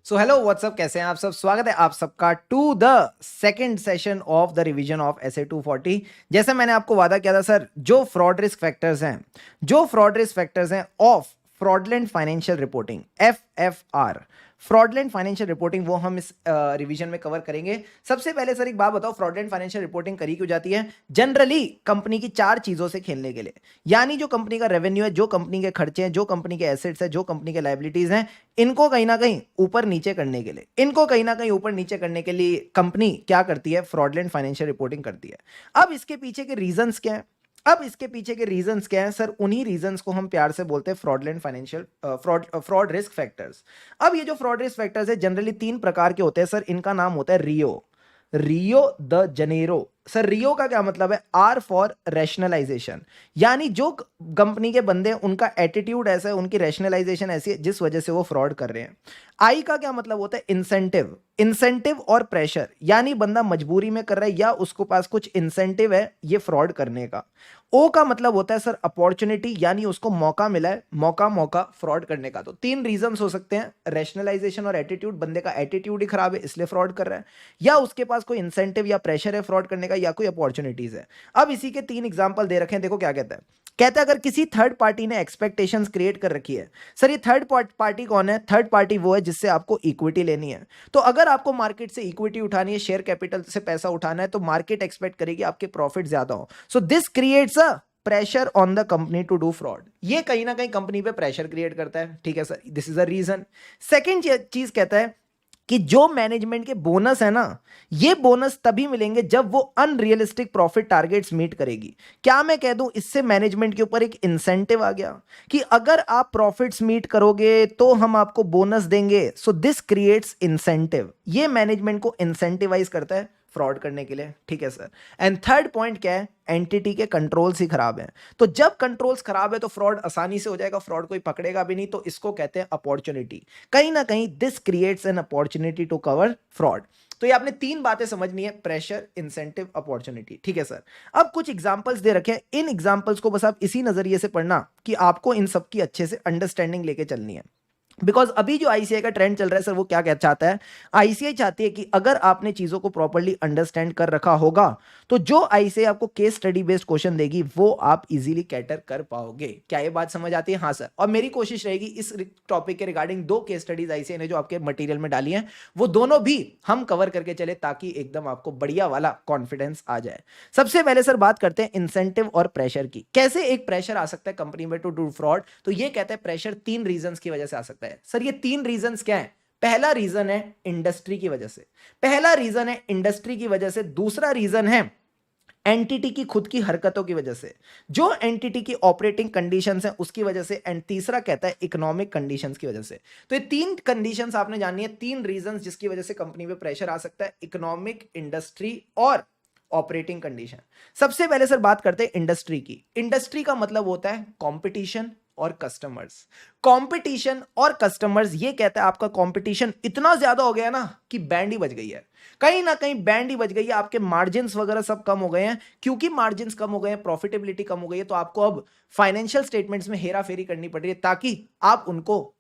So hello what's up, कैसे हैं आप सब। स्वागत है आप सबका to the second session of the revision of SA 240। जैसे मैंने आपको वादा किया था सर, जो फ्रॉड रिस्क फैक्टर्स हैं of fraudulent financial reporting, FFR, fraudulent financial reporting, वो हम इस रिवीजन में कवर करेंगे। सबसे पहले सर एक बात बताओ, फ्रॉडलेंट फाइनेंशियल रिपोर्टिंग करी क्यों जाती है? जनरली कंपनी की चार चीजों से खेलने के लिए, यानी जो कंपनी का रेवेन्यू है, जो कंपनी के खर्चे हैं, जो कंपनी के एसेट्स है, जो कंपनी के लायबिलिटीज हैं, इनको कहीं ना कहीं ऊपर नीचे करने के लिए कंपनी क्या करती है? फ्रॉडलेंट फाइनेंशियल रिपोर्टिंग करती है। अब इसके पीछे के रीजंस क्या हैं सर? उन्हीं रीजंस को हम प्यार से बोलते हैं fraudulent financial fraud risk factors. अब ये जो फ्रॉड रिस्क फैक्टर्स है जनरली तीन प्रकार के होते हैं सर। इनका नाम होता है रियो द जनेरो। सर रियो का क्या मतलब है? आर फॉर रैशनलाइजेशन, यानी जो कंपनी के बंदे उनका एटीट्यूड ऐसा है, उनकी रैशनलाइजेशन ऐसी है जिस वजह से वो फ्रॉड कर रहे हैं। आई का क्या मतलब होता है? इंसेंटिव और प्रेशर, यानी बंदा मजबूरी में कर रहा है या उसको पास कुछ इंसेंटिव है ये फ्रॉड करने का। ओ का मतलब होता है सर अपॉर्चुनिटी, यानी उसको मौका मिला है, मौका फ्रॉड करने का। तो तीन रीजंस हो सकते हैं, रैशनलाइजेशन और एटीट्यूड। बंदे का एटीट्यूड ही खराब है इसलिए फ्रॉड कर रहा है, या उसके पास कोई इंसेंटिव या प्रेशर है फ्रॉड करने का, या कोई अपॉर्चुनिटीज है। अब इसी के तीन एग्जांपल दे रखे हैं, देखो क्या कहता है। कहता है अगर किसी थर्ड पार्टी ने एक्सपेक्टेशंस क्रिएट कर रखी है। सर ये थर्ड पार्टी कौन है? थर्ड पार्टी वो है जिससे आपको इक्विटी लेनी है। तो अगर आपको मार्केट से इक्विटी उठानी है, शेयर कैपिटल से पैसा उठाना है, तो मार्केट एक्सपेक्ट करेगी आपके प्रॉफिट ज्यादा हो। So this creates a pressure on the company to do fraud. ये कहीं ना कहीं कंपनी पे प्रेशर क्रिएट करता है। ठीक है sir, this is a reason. Second चीज कहता है कि जो मैनेजमेंट के बोनस है ना, ये बोनस तभी मिलेंगे जब वो अनरियलिस्टिक प्रॉफिट टारगेट्स मीट करेगी। क्या मैं कह दूं, इससे मैनेजमेंट के ऊपर एक इंसेंटिव आ गया कि अगर आप प्रॉफिट्स मीट करोगे तो हम आपको बोनस देंगे। सो दिस क्रिएट्स इंसेंटिव। ये मैनेजमेंट को इंसेंटिवाइज करता है फ्रॉड करने के लिए। ठीक है सर। एंड थर्ड पॉइंट क्या है? एंटिटी के कंट्रोल्स ही खराब हैं। तो जब कंट्रोल्स खराब है तो फ्रॉड आसानी से हो जाएगा, फ्रॉड कोई पकड़ेगा भी नहीं। तो इसको कहते हैं अपॉर्चुनिटी। कहीं ना कहीं this creates an opportunity to cover fraud. तो ये आपने तीन बातें समझनी है, प्रेशर, इंसेंटिव, अपॉर्चुनिटी। ठीक है सर। अब कुछ एग्जांपल्स दे रखे हैं, इन एग्जांपल्स को बस आप इसी नजरिए से पढ़ना कि आपको इन सब की अच्छे से अंडरस्टैंडिंग लेके चलनी है। बिकॉज अभी जो आईसीआई का ट्रेंड चल रहा है सर, वो क्या क्या चाहता है? आईसीआई चाहती है कि अगर आपने चीजों को प्रॉपर्ली अंडरस्टैंड कर रखा होगा तो जो आईसीआई आपको केस स्टडी बेस्ड क्वेश्चन देगी वो आप इजीली कैटर कर पाओगे। क्या ये बात समझ आती है? हाँ सर। और मेरी कोशिश रहेगी इस टॉपिक के रिगार्डिंग दो केस स्टडीज आईसीआई ने जो आपके मटेरियल में डाली हैं वो दोनों भी हम कवर करके चले, ताकि एकदम आपको बढ़िया वाला कॉन्फिडेंस आ जाए। सबसे पहले सर बात करते हैं इंसेंटिव और प्रेशर की। कैसे एक प्रेशर आ सकता है कंपनी में टू डू फ्रॉड? तो ये कहते हैं प्रेशर तीन रीजंस की वजह से आ सकता है। सर ये तीन रीजंस क्या है? पहला रीजन है इंडस्ट्री की वजह से, दूसरा रीजन है एंटिटी की खुद की हरकतों की वजह से, जो एंटिटी की ऑपरेटिंग कंडीशंस हैं उसकी वजह से, एंड तीसरा कहता है इकोनॉमिक कंडीशंस की वजह से। तो ये तीन कंडीशंस आपने जाननी है, तीन रीजंस जिसकी वजह से कंपनी पे प्रेशर आ सकता है, इकोनॉमिक, इंडस्ट्री और ऑपरेटिंग कंडीशन। सबसे पहले सर बात करते हैं इंडस्ट्री की। इंडस्ट्री का मतलब होता है कंपटीशन और कस्टमर्स। ये कहता है आपका कंपटीशन इतना ज्यादा हो गया ना कि बैंड ही बज गई है, कहीं ना कहीं बैंड ही बज गई है। आपके मार्जिन्स वगैरह सब कम हो गए हैं। क्योंकि मार्जिन्स कम हो गए हैं, प्रॉफिटेबिलिटी कम हो गई है, तो आपको अब फाइनेंशियल स्टेटमेंट्स में हेरा फेरी करनी पड़ रही है ताकि आप उनको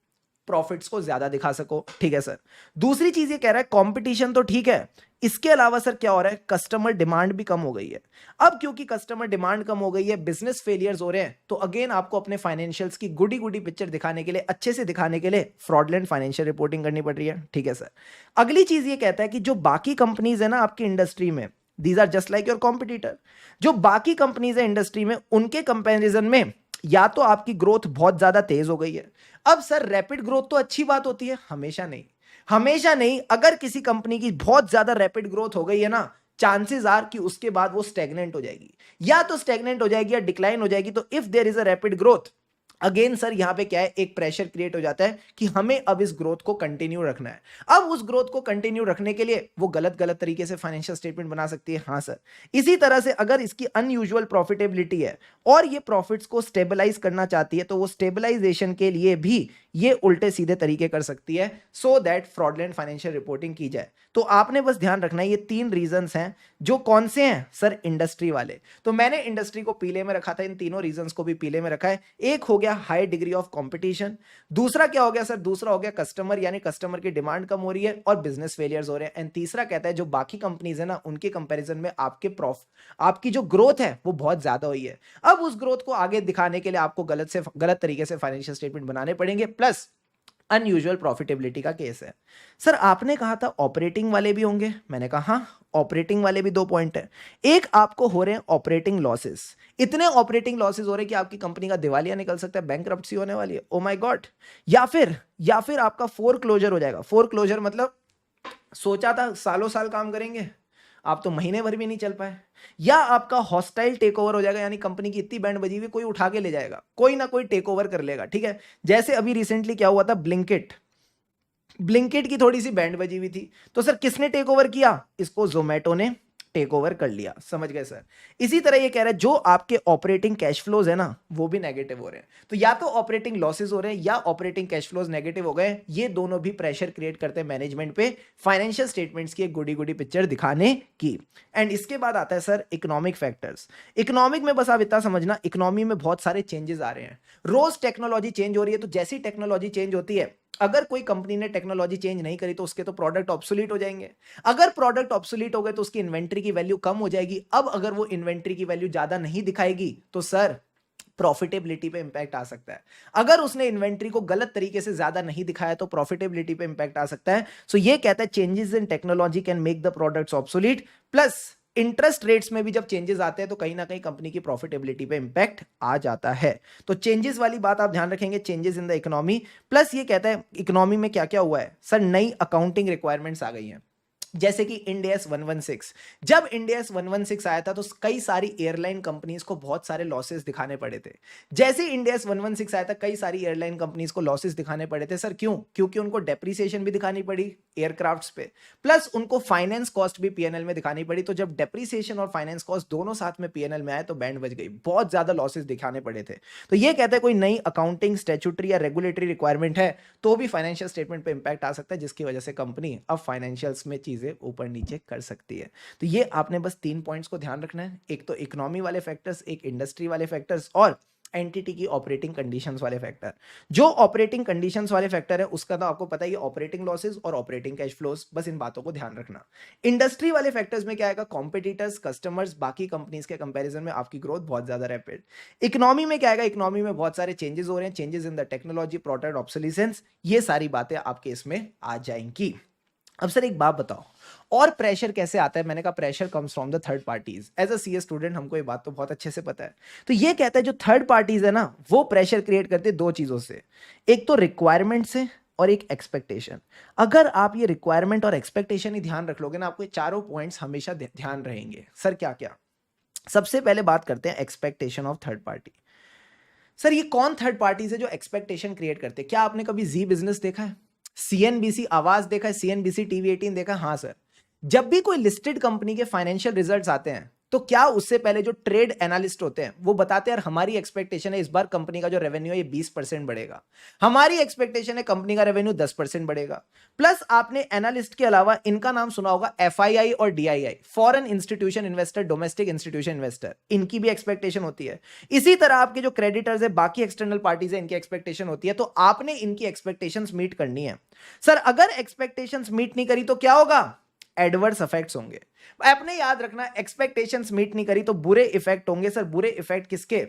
प्रॉफिट्स को ज्यादा दिखा सको। ठीक है सर। दूसरी चीज ये कह रहा है कंपटीशन तो ठीक है, इसके अलावा सर क्या हो रहा है? कस्टमर डिमांड भी कम हो गई है। अब क्योंकि कस्टमर डिमांड कम हो गई है, बिजनेस फेलियर्स हो रहे हैं, तो अगेन आपको अपने फाइनेंशियल्स की गुडी गुडी पिक्चर दिखाने के लिए, अच्छे से दिखाने के लिए फ्रॉडलेंट फाइनेंशियल रिपोर्टिंग करनी पड़ रही है। ठीक है सर। अगली चीज ये कहता है कि जो बाकी कंपनीज है ना आपकी इंडस्ट्री में, these are just like your competitor. जो बाकी कंपनीज है इंडस्ट्री में, उनके कंपेरिजन में या तो आपकी ग्रोथ बहुत ज्यादा तेज हो गई है। अब सर रैपिड ग्रोथ तो अच्छी बात होती है, हमेशा नहीं। अगर किसी कंपनी की बहुत ज्यादा रैपिड ग्रोथ हो गई है ना, चांसेस आर कि उसके बाद वो स्टेगनेंट हो जाएगी, या तो स्टेगनेंट हो जाएगी या डिक्लाइन हो जाएगी। तो if there is a rapid growth, again sir यहां पे क्या है? एक प्रेशर क्रिएट हो जाता है कि हमें अब इस ग्रोथ को कंटिन्यू रखना है। अब उस ग्रोथ को कंटिन्यू रखने के लिए वो गलत तरीके से फाइनेंशियल स्टेटमेंट बना सकती है। हाँ सर। इसी तरह से अगर इसकी अनयूजुअल प्रॉफिटेबिलिटी है और ये प्रॉफिट्स को स्टेबलाइज करना चाहती है, तो वो स्टेबलाइजेशन के लिए भी ये उल्टे सीधे तरीके कर सकती है so that fraudulent financial reporting की जाए। तो आपने बस ध्यान रखना है ये 3 रीजंस हैं जो कौन से हैं सर, इंडस्ट्री वाले। तो मैंने इंडस्ट्री को पीले में रखा था, इन तीनों रीजंस को भी पीले में रखा है। एक हो गया हाई डिग्री ऑफ कंपटीशन, दूसरा क्या हो गया सर, दूसरा हो गया कस्टमर, यानी कस्टमर की डिमांड कम हो रही है और बिजनेस फेलियर्स हो रहे हैं। एंड तीसरा कहता है जो बाकी कंपनीज है ना उनके कंपैरिजन में आपकी जो ग्रोथ है वो बहुत ज्यादा हुई है। अब उस ग्रोथ को आगे दिखाने के लिए आपको गलत तरीके से फाइनेंशियल स्टेटमेंट बनाने पड़ेंगे, प्लस अनयूजुअल प्रॉफिटेबिलिटी का केस है। सर आपने कहा था ऑपरेटिंग वाले भी होंगे, मैंने कहा हाँ ऑपरेटिंग वाले भी 2 पॉइंट है। एक आपको हो रहे हैं ऑपरेटिंग लॉसेस, इतने ऑपरेटिंग लॉसेस हो रहे हैं कि आपकी कंपनी का दिवालिया निकल सकता है, बैंकरप्सी होने वाली है, ओ माय गॉड। या फिर आपका फोरक्लोजर हो जाएगा। फोरक्लोजर मतलब सोचा था सालों साल काम करेंगे, आप तो महीने भर भी नहीं चल पाए। या आपका हॉस्टाइल टेक ओवर हो जाएगा, यानी कंपनी की इतनी बैंड बजी हुई कोई उठा के ले जाएगा, कोई ना कोई टेक ओवर कर लेगा, ठीक है। जैसे अभी रिसेंटली क्या हुआ था, ब्लिंकिट की थोड़ी सी बैंड बजी हुई थी, तो सर किसने टेक ओवर किया, इसको जोमेटो ने टेक ओवर कर लिया, समझ गए सर। इसी तरह ये कह रहा है जो आपके ऑपरेटिंग कैश फ्लोज है ना वो भी नेगेटिव हो रहे हैं। तो या तो ऑपरेटिंग लॉसेस हो रहे हैं या ऑपरेटिंग कैश फ्लोज नेगेटिव हो गए, ये दोनों भी प्रेशर क्रिएट करते हैं मैनेजमेंट पे फाइनेंशियल स्टेटमेंट्स की एक गुडी गुडी पिक्चर दिखाने की। एंड इसके बाद आता है सर इकोनॉमिक फैक्टर्स। इकोनॉमिक में बस आप इतना समझना, इकोनॉमी में बहुत सारे चेंजेस आ रहे हैं, रोज टेक्नोलॉजी चेंज हो रही है। तो जैसी टेक्नोलॉजी चेंज होती है, अगर कोई कंपनी ने टेक्नोलॉजी चेंज नहीं करी तो उसके तो प्रोडक्ट ऑब्सोलीट हो जाएंगे। अगर प्रोडक्ट ऑब्सोलीट हो गए तो उसकी इन्वेंट्री की वैल्यू कम हो जाएगी। अब अगर वो इन्वेंट्री की वैल्यू ज्यादा नहीं दिखाएगी तो सर प्रॉफिटेबिलिटी पे इंपैक्ट आ सकता है। अगर उसने इन्वेंट्री को गलत तरीके से ज्यादा नहीं दिखाया तो प्रॉफिटेबिलिटी पे इंपैक्ट आ सकता है। सो ये कहता है changes in technology can make the products obsolete, plus interest rates में भी जब चेंजेस आते हैं तो कहीं ना कहीं कंपनी की प्रॉफिटेबिलिटी पे इंपैक्ट आ जाता है। तो चेंजेस वाली बात आप ध्यान रखेंगे, changes in the economy. Plus ये कहता है इकोनॉमी में क्या क्या हुआ है सर, नई अकाउंटिंग रिक्वायरमेंट्स आ गई हैं, जैसे कि इंड एस 116। जब इंड एस 116 आया था तो कई सारी एयरलाइन कंपनीज को बहुत सारे लॉसेस दिखाने पड़े थे। जैसे इंड एस 116 आया था कई सारी एयरलाइन कंपनीज को लॉसेस दिखाने पड़े थे सर, क्यों? क्योंकि उनको डेप्रिसिएशन भी दिखानी पड़ी एयरक्राफ्ट्स पे, प्लस उनको फाइनेंस कॉस्ट भी पीएनएल में दिखानी पड़ी। तो जब डेप्रिसिएशन और फाइनेंस कॉस्ट दोनों साथ में पीएनएल में आए तो बैंड बज गई, बहुत ज्यादा लॉसेस दिखाने पड़े थे। तो ये कहता है कोई नई अकाउंटिंग स्टैट्यूटरी या रेगुलेटरी रिक्वायरमेंट है तो भी फाइनेंशियल स्टेटमेंट पे इंपैक्ट आ सकता है, जिसकी वजह से कंपनी अब फाइनेंशियल्स में चीजें ऊपर नीचे कर सकती है। तो ये आपने बस 3 पॉइंट्स को ध्यान रखना है, एक तो इकोनॉमी वाले फैक्टर्स, एक इंडस्ट्री वाले फैक्टर्स और एंटिटी की ऑपरेटिंग कंडीशंस वाले फैक्टर। जो ऑपरेटिंग कंडीशंस वाले फैक्टर है उसका तो आपको पता ही है, ऑपरेटिंग लॉसेस और ऑपरेटिंग कैश फ्लोज, बस इन बातों को ध्यान रखना। इंडस्ट्री वाले फैक्टर्स में क्या आएगा, कॉम्पिटिटर्स, कस्टमर्स, बाकी कंपनीज के कंपैरिजन में आपकी ग्रोथ बहुत ज्यादा रैपिड। इकोनॉमी में क्या आएगा, इकोनॉमी में बहुत सारे चेंजेस हो रहे हैं, changes in the technology, product obsolescence, ये सारी बातें आपके इसमें आ जाएंगी। अब सर एक बात बताओ, और प्रेशर कैसे आता है? मैंने कहा pressure comes from the third parties. As a CA student हमको ये बात तो बहुत अच्छे से पता है। तो ये कहता है जो थर्ड पार्टीज है ना वो प्रेशर क्रिएट करते हैं 2 चीजों से, एक तो रिक्वायरमेंट से और एक एक्सपेक्टेशन। अगर आप ये रिक्वायरमेंट और एक्सपेक्टेशन ही ध्यान रख लोगे ना, आपको ये चारों पॉइंट्स हमेशा ध्यान रहेंगे। सर क्या क्या? सबसे पहले बात करते हैं expectation of third party. Sir ये कौन थर्ड पार्टीज है जो एक्सपेक्टेशन क्रिएट करते हैं? क्या आपने कभी जी बिजनेस देखा है, सीएनबीसी आवाज देखा है, सीएनबीसी टीवी 18 देखा है? हाँ सर। जब भी कोई लिस्टेड कंपनी के फाइनेंशियल रिजल्ट्स आते हैं तो क्या उससे पहले जो ट्रेड एनालिस्ट होते हैं वो बताते हैं यार हमारी एक्सपेक्टेशन है इस बार कंपनी का जो रेवेन्यू है ये 20% बढ़ेगा, हमारी एक्सपेक्टेशन है कंपनी का रेवेन्यू 10% बढ़ेगा। प्लस आपने एनालिस्ट के अलावा इनका नाम सुना होगा, एफआईआई और DII, foreign institution investor, domestic institution investor, इनकी भी एक्सपेक्टेशन होती है। इसी तरह आपके जो क्रेडिटर्स है, बाकी एक्सटर्नल पार्टीज है, इनकी एक्सपेक्टेशन होती है। तो आपने इनकी एक्सपेक्टेशंस मीट करनी है। सर अगर एक्सपेक्टेशंस मीट नहीं करी तो क्या होगा? एडवर्स इफेक्ट्स होंगे। आपने याद रखना, एक्सपेक्टेशंस मीट नहीं करी तो बुरे इफेक्ट होंगे। सर बुरे इफेक्ट किसके?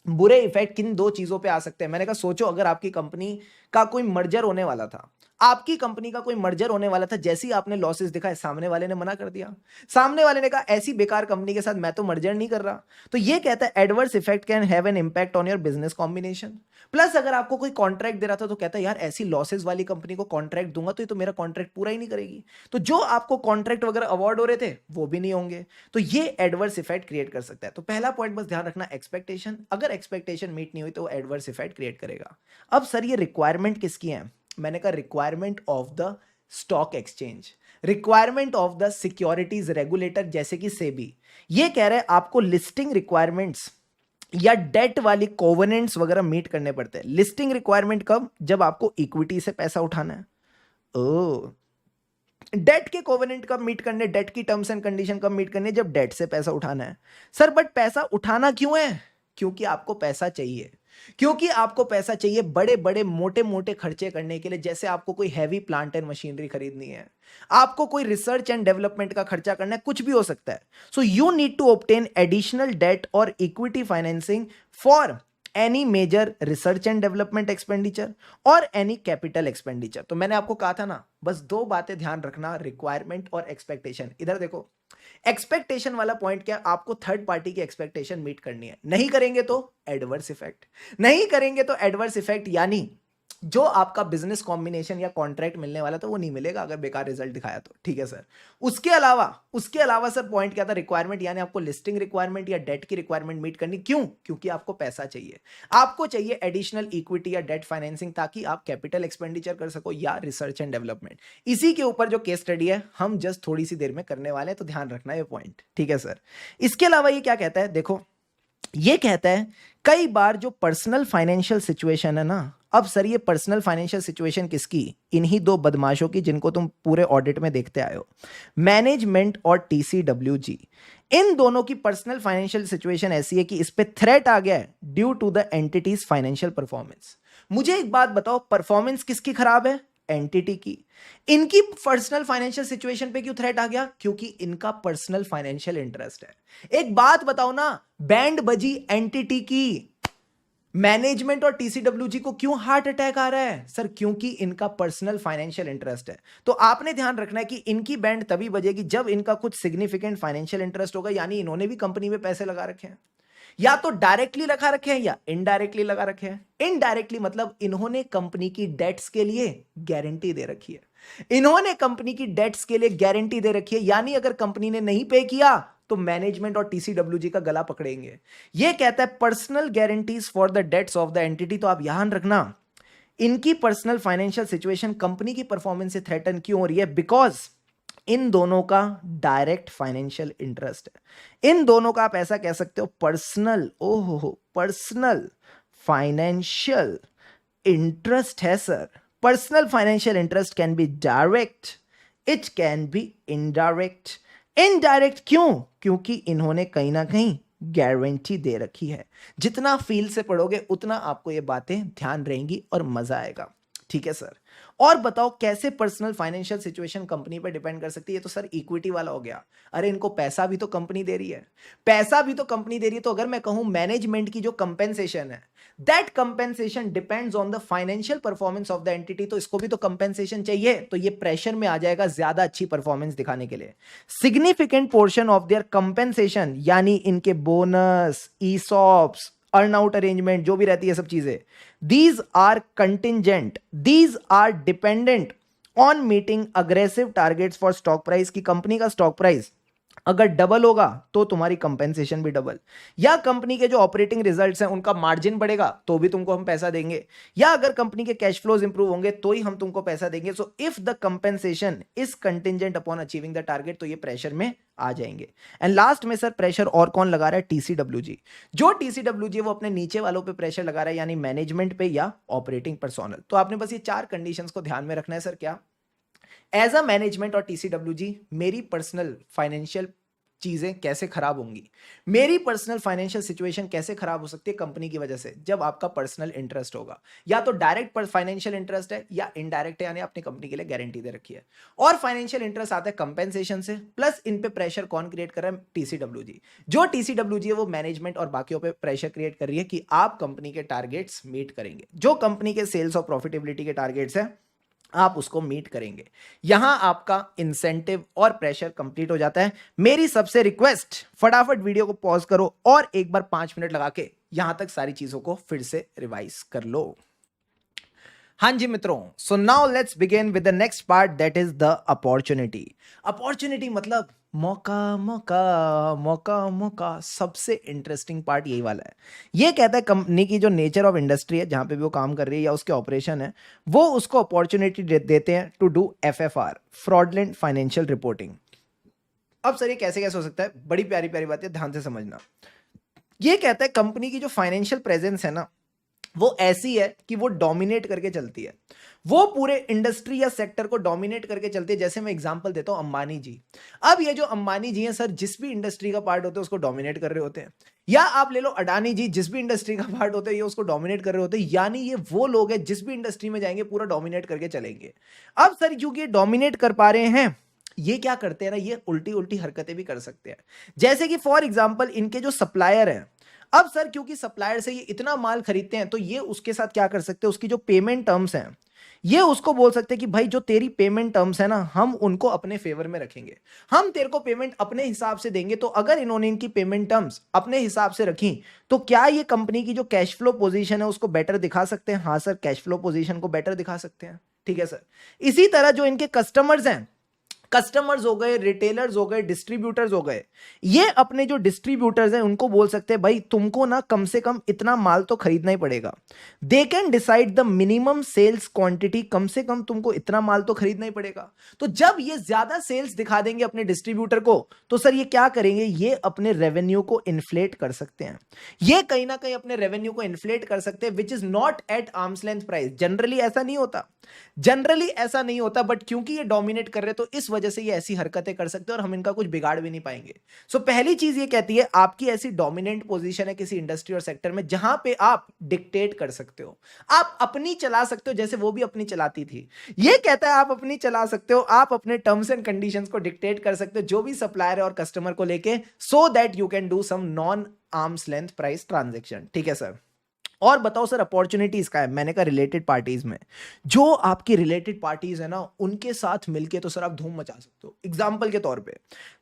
बुरे इफेक्ट किन 2 चीजों पे आ सकते हैं? मैंने कहा सोचो अगर आपकी कंपनी का कोई मर्जर होने वाला था, आपकी कंपनी का कोई मर्जर होने वाला था, जैसे ही आपने लॉसेस दिखाए सामने वाले ने मना कर दिया, सामने वाले ने कहा ऐसी बेकार कंपनी के साथ मैं तो मर्जर नहीं कर रहा। तो ये कहता है adverse effect can have an impact on your business combination. Plus अगर आपको कोई कॉन्ट्रैक्ट दे रहा था तो कहता है यार ऐसी लॉसेस वाली कंपनी को कॉन्ट्रैक्ट दूंगा तो ये तो मेरा कॉन्ट्रैक्ट पूरा ही नहीं करेगी, तो जो आपको कॉन्ट्रैक्ट वगैरह अवार्ड हो रहे थे वो भी नहीं होंगे। तो ये एडवर्स इफेक्ट क्रिएट कर सकता है। तो पहला पॉइंट बस ध्यान रखना, एक्सपेक्टेशन। अगर एक्सपेक्टेशन मीट नहीं हुई तो एडवर्स इफेक्ट क्रिएट करेगा। अब सर ये रिक्वायरमेंट किसकी है? मैंने कहा requirement of the stock exchange, requirement of the securities regulator जैसे कि सेबी। ये कह रहे हैं आपको लिस्टिंग रिक्वायरमेंट्स या डेट वाली कोवेनेंट्स वगैरह मीट करने पड़ते हैं। लिस्टिंग रिक्वायरमेंट कब? जब आपको इक्विटी से पैसा उठाना है। ओ, डेट के कोवेनेंट कब मीट करने, डेट की टर्म्स एंड कंडीशन कब मीट करने? जब डेट से पैसा उठाना है। सर बट पैसा उठाना क्यों है? क्योंकि आपको पैसा चाहिए, क्योंकि आपको पैसा चाहिए बड़े बड़े मोटे मोटे खर्चे करने के लिए। जैसे आपको कोई हैवी प्लांट एंड मशीनरी खरीदनी है, आपको कोई रिसर्च एंड डेवलपमेंट का खर्चा करना है, कुछ भी हो सकता है। So you need to obtain additional debt और equity financing for any major research and development expenditure और एनी कैपिटल एक्सपेंडिचर। तो मैंने आपको कहा था ना, बस दो बातें ध्यान रखना, रिक्वायरमेंट और एक्सपेक्टेशन। इधर देखो, एक्सपेक्टेशन वाला पॉइंट क्या? आपको थर्ड पार्टी की एक्सपेक्टेशन मीट करनी है। नहीं करेंगे तो एडवर्स इफेक्ट, नहीं करेंगे तो एडवर्स इफेक्ट, यानी जो आपका बिजनेस कॉम्बिनेशन या कॉन्ट्रैक्ट मिलने वाला था वो नहीं मिलेगा अगर बेकार रिजल्ट दिखाया तो। ठीक है सर। उसके अलावा सर पॉइंट क्या था? रिक्वायरमेंट, यानी आपको लिस्टिंग रिक्वायरमेंट या डेट की रिक्वायरमेंट मीट करनी। क्यों? क्योंकि आपको पैसा चाहिए, आपको चाहिए एडिशनल इक्विटी या डेट फाइनेंसिंग, ताकि आप कैपिटल एक्सपेंडिचर कर सको या रिसर्च एंड डेवलपमेंट। इसी के ऊपर जो केस स्टडी है हम जस्ट थोड़ी सी देर में करने वाले हैं, तो ध्यान रखना ये पॉइंट। ठीक है सर। इसके अलावा ये क्या कहता है? देखो, ये कहता है कई बार जो पर्सनल फाइनेंशियल सिचुएशन है ना, अब सर ये पर्सनल फाइनेंशियल सिचुएशन किसकी? इन्हीं दो बदमाशों की जिनको तुम पूरे ऑडिट में देखते आए हो, मैनेजमेंट और टीसीडब्ल्यूजी। इन दोनों की पर्सनल फाइनेंशियल सिचुएशन ऐसी है कि इस पे थ्रेट आ गया है due to the entities financial performance. मुझे एक बात बताओ, परफॉर्मेंस किसकी खराब है? एंटिटी की। इनकी पर्सनल फाइनेंशियल सिचुएशन पे क्यों थ्रेट आ गया? क्योंकि इनका पर्सनल फाइनेंशियल इंटरेस्ट है। एक बात बताओ ना, बैंड बजी एंटिटी की, मैनेजमेंट और टीसीडब्ल्यूजी को क्यों हार्ट अटैक आ रहा है? सर क्योंकि इनका पर्सनल फाइनेंशियल इंटरेस्ट है। तो आपने ध्यान रखना है कि इनकी बैंड तभी बजेगी जब इनका कुछ सिग्निफिकेंट फाइनेंशियल इंटरेस्ट होगा, यानी इन्होंने भी कंपनी में पैसे लगा रखे हैं, या तो डायरेक्टली लगा रखे हैं या इनडायरेक्टली लगा रखे हैं। इनडायरेक्टली मतलब इन्होंने कंपनी की डेट्स के लिए गारंटी दे रखी है, इन्होंने कंपनी की डेट्स के लिए गारंटी दे रखी है, यानी अगर कंपनी ने नहीं पे किया तो मैनेजमेंट और टीसीडब्ल्यूजी का गला पकड़ेंगे। यह कहता है personal guarantees for the debts of the entity. तो आप यहां रखना, इनकी पर्सनल फाइनेंशियल सिचुएशन कंपनी की परफॉर्मेंस से थ्रेटन क्यों हो रही है? बिकॉज इन दोनों का डायरेक्ट फाइनेंशियल इंटरेस्ट है। इन दोनों का आप ऐसा कह सकते हो पर्सनल, ओहो, पर्सनल फाइनेंशियल इंटरेस्ट है sir. Personal financial interest can be direct, it can be indirect. Indirect क्यों? क्योंकि इन्होंने कहीं ना कहीं गारंटी दे रखी है। जितना फील से पढ़ोगे उतना आपको ये बातें ध्यान रहेंगी और मजा आएगा। ठीक है सर। और बताओ कैसे पर्सनल फाइनेंशियल सिचुएशन कंपनी पे डिपेंड कर सकती है? तो सर इक्विटी वाला हो गया। अरे इनको पैसा भी तो कंपनी दे रही है, पैसा भी तो कंपनी दे रही है। तो अगर मैं कहूं मैनेजमेंट की जो कंपेंसेशन है, that compensation depends on the financial performance of the entity, तो इसको भी तो कंपेंसेशन चाहिए। तो ये प्रेशर में आ जाएगा ज्यादा अच्छी परफॉर्मेंस दिखाने के लिए। Significant portion of their compensation, यानी इनके bonus, ESOPs, earn out arrangement जो भी रहती है सब चीजें, these are contingent, these are dependent on meeting aggressive targets for stock price। की कंपनी का स्टॉक प्राइस अगर डबल होगा तो तुम्हारी कंपेंसेशन भी डबल, या कंपनी के जो ऑपरेटिंग रिजल्ट्स हैं उनका मार्जिन बढ़ेगा तो भी तुमको हम पैसा देंगे, या अगर कंपनी के कैश फ्लोज इंप्रूव होंगे तो ही हम तुमको पैसा देंगे। So if the compensation is contingent upon achieving the target, तो ये प्रेशर में आ जाएंगे। एंड लास्ट में सर प्रेशर और कौन लगा रहा है? टीसीडब्ल्यूजी। जो टीसीडब्ल्यूजी वो अपने नीचे वालों पे प्रेशर लगा रहा है, यानी मैनेजमेंट पे या ऑपरेटिंग पर्सोनल। तो आपने बस ये चार कंडीशंस को ध्यान में रखना है सर। क्या? एज अ मैनेजमेंट और टीसीडब्ल्यूजी मेरी पर्सनल फाइनेंशियल चीजें कैसे खराब होंगी, मेरी पर्सनल फाइनेंशियल सिचुएशन कैसे खराब हो सकती है कंपनी की वजह से? जब आपका पर्सनल इंटरेस्ट होगा, या तो डायरेक्ट फाइनेंशियल इंटरेस्ट है या इनडायरेक्ट है, यानी अपनी कंपनी के लिए गारंटी दे रखी है। और फाइनेंशियल इंटरेस्ट आता है कंपेंसेशन से, प्लस इन पे प्रेशर कौन क्रिएट कर रहा है? टीसीडब्ल्यूजी। जो टीसीडब्ल्यूजी है वो मैनेजमेंट और बाकियों पे प्रेशर क्रिएट कर रही है कि आप कंपनी के टारगेट्स मीट करेंगे। जो कंपनी के सेल्स और प्रॉफिटेबिलिटी के टारगेट्स है आप उसको मीट करेंगे। यहां आपका इंसेंटिव और प्रेशर कंप्लीट हो जाता है। मेरी सबसे रिक्वेस्ट, फटाफट वीडियो को पॉज करो और एक बार 5 मिनट लगा के यहां तक सारी चीजों को फिर से रिवाइज कर लो। हाँ जी मित्रों, so now let's begin with the next part, that is the opportunity. Opportunity मतलब मौका, मौका, मौका, मौका। सबसे इंटरेस्टिंग पार्ट यही वाला है। ये कहता है कंपनी की जो नेचर ऑफ इंडस्ट्री है जहां पे भी वो काम कर रही है या उसके ऑपरेशन है, वो उसको अपॉर्चुनिटी देते हैं to do FFR, fraudulent financial reporting. अब सर ये कैसे कैसे हो सकता है? बड़ी प्यारी प्यारी बात है, ध्यान से समझना। ये कहता है कंपनी की जो फाइनेंशियल प्रेजेंस है ना वो ऐसी है कि वो डोमिनेट करके चलती है, वो पूरे इंडस्ट्री या सेक्टर को डोमिनेट करके चलती है। जैसे मैं एग्जांपल देता हूं अंबानी जी। अब ये जो अंबानी जी हैं सर, जिस भी इंडस्ट्री का पार्ट होता है उसको डोमिनेट कर रहे होते हैं। या आप ले लो अडानी जी, जिस भी इंडस्ट्री का पार्ट होता है ये उसको डोमिनेट कर रहे होते हैं। यानी ये वो लोग हैं जिस भी इंडस्ट्री में जाएंगे पूरा डोमिनेट करके चलेंगे। अब सर क्योंकि ये डोमिनेट कर पा रहे हैं, ये क्या करते हैं ना, ये उल्टी उल्टी हरकतें भी कर सकते हैं। जैसे कि फॉर एग्जाम्पल इनके जो सप्लायर हैं, अब सर क्योंकि सप्लायर से ये इतना माल खरीदते हैं तो ये उसके साथ क्या कर सकते हैं, उसकी जो पेमेंट टर्म्स हैं ये उसको बोल सकते हैं कि भाई जो तेरी पेमेंट टर्म्स है ना हम उनको अपने फेवर में रखेंगे, हम तेरे को पेमेंट अपने हिसाब से देंगे। तो अगर इन्होंने इनकी पेमेंट टर्म्स अपने हिसाब से रखी तो क्या ये कंपनी की जो कैश फ्लो पोजीशन है उसको बेटर दिखा सकते हैं? हाँ सर, कैश फ्लो पोजीशन को बेटर दिखा सकते हैं। ठीक है सर। इसी तरह जो इनके कस्टमर्स हैं, कस्टमर्स हो गए, रिटेलर्स हो गए, डिस्ट्रीब्यूटर्स हो गए, ये अपने जो डिस्ट्रीब्यूटर्स हैं उनको बोल सकते हैं भाई तुमको ना कम से कम इतना माल तो खरीदना ही पड़ेगा। They can decide the minimum sales quantity, कम से कम तुमको इतना माल तो खरीदना ही पड़ेगा। तो जब ये ज्यादा सेल्स दिखा देंगे अपने डिस्ट्रीब्यूटर को तो सर ये क्या करेंगे, ये अपने रेवेन्यू को इन्फ्लेट कर सकते हैं। ये कहीं ना कहीं अपने रेवेन्यू को इन्फ्लेट कर सकते हैं, which is not at arms length price. Generally ऐसा नहीं होता, जनरली ऐसा नहीं होता, बट क्योंकि ये डोमिनेट कर रहे हैं तो इस वजह से ये ऐसी हरकतें कर सकते हैं और हम इनका कुछ बिगाड़ भी नहीं पाएंगे। सो पहली चीज ये कहती है आपकी ऐसी डोमिनेंट पोजीशन है किसी इंडस्ट्री और सेक्टर में जहां पे आप डिक्टेट कर सकते हो, आप अपनी चला सकते हो, जैसे वो भी अपनी चलाती थी। ये कहता है आप अपनी चला सकते हो, आप अपने टर्म्स एंड कंडीशंस को डिक्टेट कर सकते हो जो भी सप्लायर है और कस्टमर को लेके, so that you can do some non arm's length price transaction. ठीक है सर। और बताओ सर अपॉर्चुनिटीज का है, मैंने कहा रिलेटेड पार्टीज में, जो आपकी रिलेटेड पार्टीज है ना उनके साथ मिलके तो सर आप धूम मचा सकते हो। एग्जांपल के तौर पे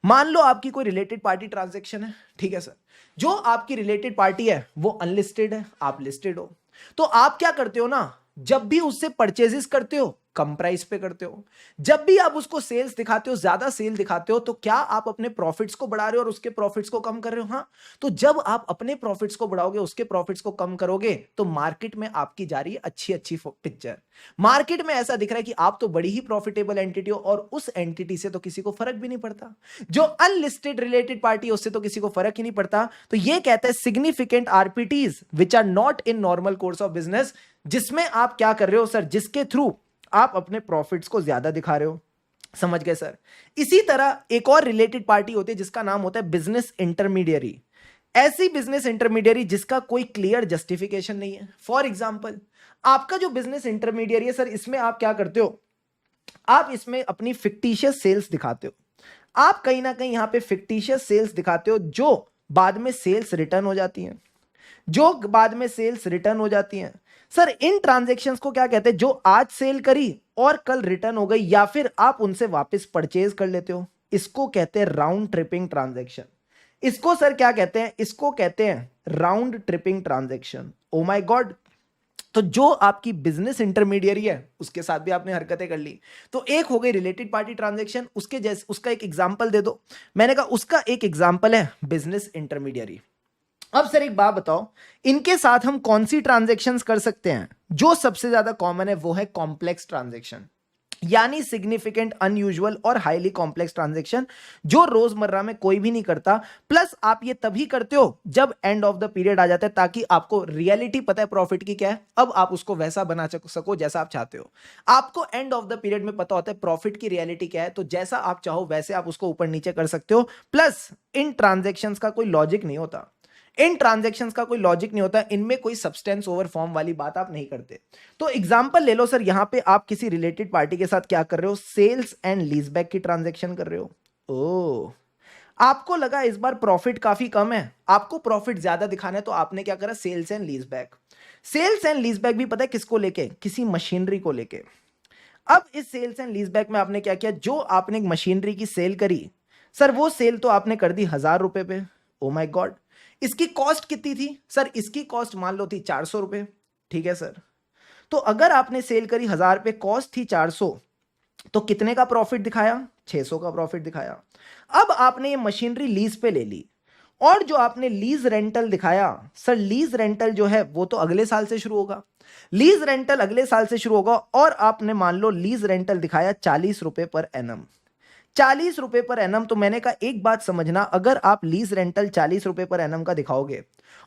मान लो आपकी कोई रिलेटेड पार्टी ट्रांजैक्शन है, ठीक है सर, जो आपकी रिलेटेड पार्टी है वो अनलिस्टेड है, आप लिस्टेड हो, तो आप क्या करते हो ना, जब भी उससे परचेजेस करते हो कम प्राइस पे करते हो, जब भी आप उसको सेल्स दिखाते हो ज्यादा सेल दिखाते हो, तो क्या आप अपने प्रॉफिट्स को बढ़ा रहे हो और उसके प्रॉफिट्स को कम कर रहे हो? हाँ। तो जब आप अपने प्रॉफिट्स को बढ़ाओगे उसके प्रॉफिट्स को कम करोगे तो मार्केट में आपकी जा रही है अच्छी अच्छी पिक्चर। मार्केट में ऐसा दिख रहा है कि आप तो बड़ी ही प्रॉफिटेबल एंटिटी हो और उस एंटिटी से तो किसी को फर्क भी नहीं पड़ता, जो अनलिस्टेड रिलेटेड पार्टी है उससे तो किसी को फर्क ही नहीं पड़ता। तो ये कहता है significant RPTs which are not in normal course of business, जिसमें आप क्या कर रहे हो सर, जिसके थ्रू आप अपने प्रॉफिट्स को ज्यादा दिखा रहे हो। समझ गए सर। इसी तरह एक और रिलेटेड पार्टी होती है जिसका नाम होता है बिजनेस इंटरमीडियरी। ऐसी बिजनेस इंटरमीडियरी जिसका कोई क्लियर जस्टिफिकेशन नहीं है। फॉर एग्जांपल आपका जो बिजनेस इंटरमीडियरी है सर, इसमें आप क्या करते हो, आप इसमें अपनी फिक्टिशियस सेल्स दिखाते हो, आप कहीं ना कहीं यहां पे फिक्टिशियस सेल्स दिखाते हो जो बाद में सेल्स रिटर्न हो जाती हैं, जो बाद में सेल्स रिटर्न हो जाती हैं। सर इन ट्रांजैक्शंस को क्या कहते हैं, जो आज सेल करी और कल रिटर्न हो गई या फिर आप उनसे वापस परचेज कर लेते हो, इसको कहते हैं राउंड ट्रिपिंग ट्रांजैक्शन। इसको सर क्या कहते हैं, इसको कहते हैं round tripping transaction. Oh my God. तो जो आपकी बिजनेस इंटरमीडियरी है उसके साथ भी आपने हरकतें कर ली, तो एक हो गई रिलेटेड पार्टी ट्रांजैक्शन, उसके जैसे उसका एक एग्जांपल दे दो। मैंने कहा उसका एक एग्जांपल है बिजनेस इंटरमीडियरी। अब सर एक बात बताओ, इनके साथ हम कौन सी ट्रांजैक्शंस कर सकते हैं? जो सबसे ज्यादा कॉमन है वो है कॉम्प्लेक्स ट्रांजैक्शन, यानी सिग्निफिकेंट, अनयूजुअल और हाईली कॉम्प्लेक्स ट्रांजैक्शन जो रोजमर्रा में कोई भी नहीं करता। प्लस आप ये तभी करते हो जब एंड ऑफ द पीरियड आ जाता है, ताकि आपको रियलिटी पता है प्रॉफिट की क्या है, अब आप उसको वैसा बना सको जैसा आप चाहते हो। आपको एंड ऑफ द पीरियड में पता होता है प्रॉफिट की रियलिटी क्या है, तो जैसा आप चाहो वैसे आप उसको ऊपर नीचे कर सकते हो। प्लस इन ट्रांजैक्शंस का कोई लॉजिक नहीं होता, इन ट्रांजैक्शंस का कोई लॉजिक नहीं होता, इनमें कोई सब्सटेंस ओवर फॉर्म वाली बात आप नहीं करते। तो एग्जांपल ले लो सर, यहां पे आप किसी रिलेटेड पार्टी के साथ क्या कर रहे हो, सेल्स एंड लीजबैक की ट्रांजैक्शन कर रहे हो। ओ, आपको लगा इस बार प्रॉफिट काफी कम है, आपको प्रॉफिट ज्यादा दिखाना है, तो आपने क्या करा, सेल्स एंड लीजबैक। सेल्स एंड लीजबैक भी पता है किसको लेके, किसी मशीनरी को लेके। अब इस सेल्स एंड लीजबैक में आपने क्या किया, जो आपने एक मशीनरी की सेल करी सर, वो सेल तो आपने कर दी 1000 रुपए पे। Oh my God. इसकी कॉस्ट कितनी थी सर, इसकी कॉस्ट मान लो थी 400 रुपए। ठीक है सर। तो अगर आपने सेल करी 1000 पे, कॉस्ट थी 400, तो कितने का प्रॉफिट दिखाया, 600 का प्रॉफिट दिखाया। अब आपने ये मशीनरी लीज पे ले ली, और जो आपने लीज रेंटल दिखाया सर, लीज रेंटल जो है वो तो अगले साल से शुरू होगा, लीज रेंटल अगले साल से शुरू होगा, और आपने मान लो लीज रेंटल दिखाया 40 रुपए पर एनम। ₹40 per annum. तो मैंने कहा एक बात समझना, अगर आप लीज रेंटल ₹40 पर एनम का दिखाओगे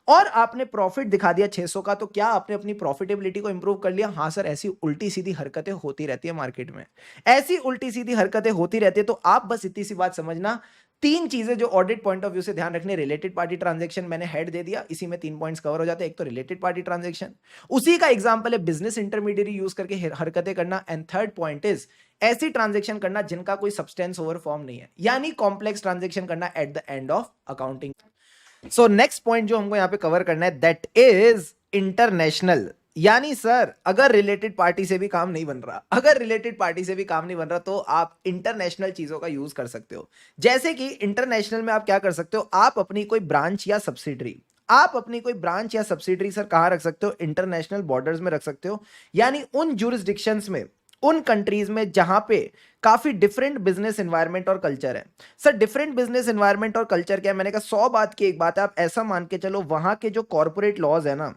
और आपने प्रॉफिट दिखा दिया 600 का, तो क्या आपने अपनी प्रॉफिटेबिलिटी को इंप्रूव कर लिया? हाँ सर, ऐसी उल्टी सीधी हरकतें होती रहती है मार्केट में, ऐसी उल्टी सीधी हरकतें होती रहती है। तो आप बस इतनी सी बात समझना, तीन चीजें जो ऑडिट पॉइंट ऑफ व्यू से ध्यान रखने, रिलेटेड पार्टी ट्रांजैक्शन मैंने हेड दे दिया, इसी में 3 पॉइंट्स कवर हो जाते हैं। एक तो रिलेटेड पार्टी ट्रांजैक्शन, उसी का एग्जांपल है बिजनेस इंटरमीडियरी यूज करके हरकतें करना, एंड थर्ड पॉइंट इज ऐसी ट्रांजैक्शन करना जिनका कोई सब्सटेंस ओवर फॉर्म नहीं है, यानी कॉम्प्लेक्स ट्रांजैक्शन करना at the end of accounting. So next point जो हमको यहां पे कवर करना है, दैट इज इंटरनेशनल। यानी सर, अगर रिलेटेड पार्टी से भी काम नहीं बन रहा, अगर रिलेटेड पार्टी से भी काम नहीं बन रहा, तो आप इंटरनेशनल चीजों का यूज कर सकते हो। जैसे कि इंटरनेशनल में आप क्या कर सकते हो, आप अपनी कोई ब्रांच या सब्सिडरी, आप अपनी कोई ब्रांच या सब्सिडरी सर कहां रख सकते हो? इंटरनेशनल बॉर्डर्स में रख सकते हो, यानी उन जुरिस्डिक्शंस में, उन कंट्रीज में जहां पे काफी डिफरेंट बिजनेस एनवायरनमेंट और कल्चर है। सर डिफरेंट बिजनेस एनवायरनमेंट और कल्चर क्या है? मैंने कहा 100 बात की एक बात है, आप ऐसा मान के चलो वहां के जो कॉर्पोरेट लॉज है ना,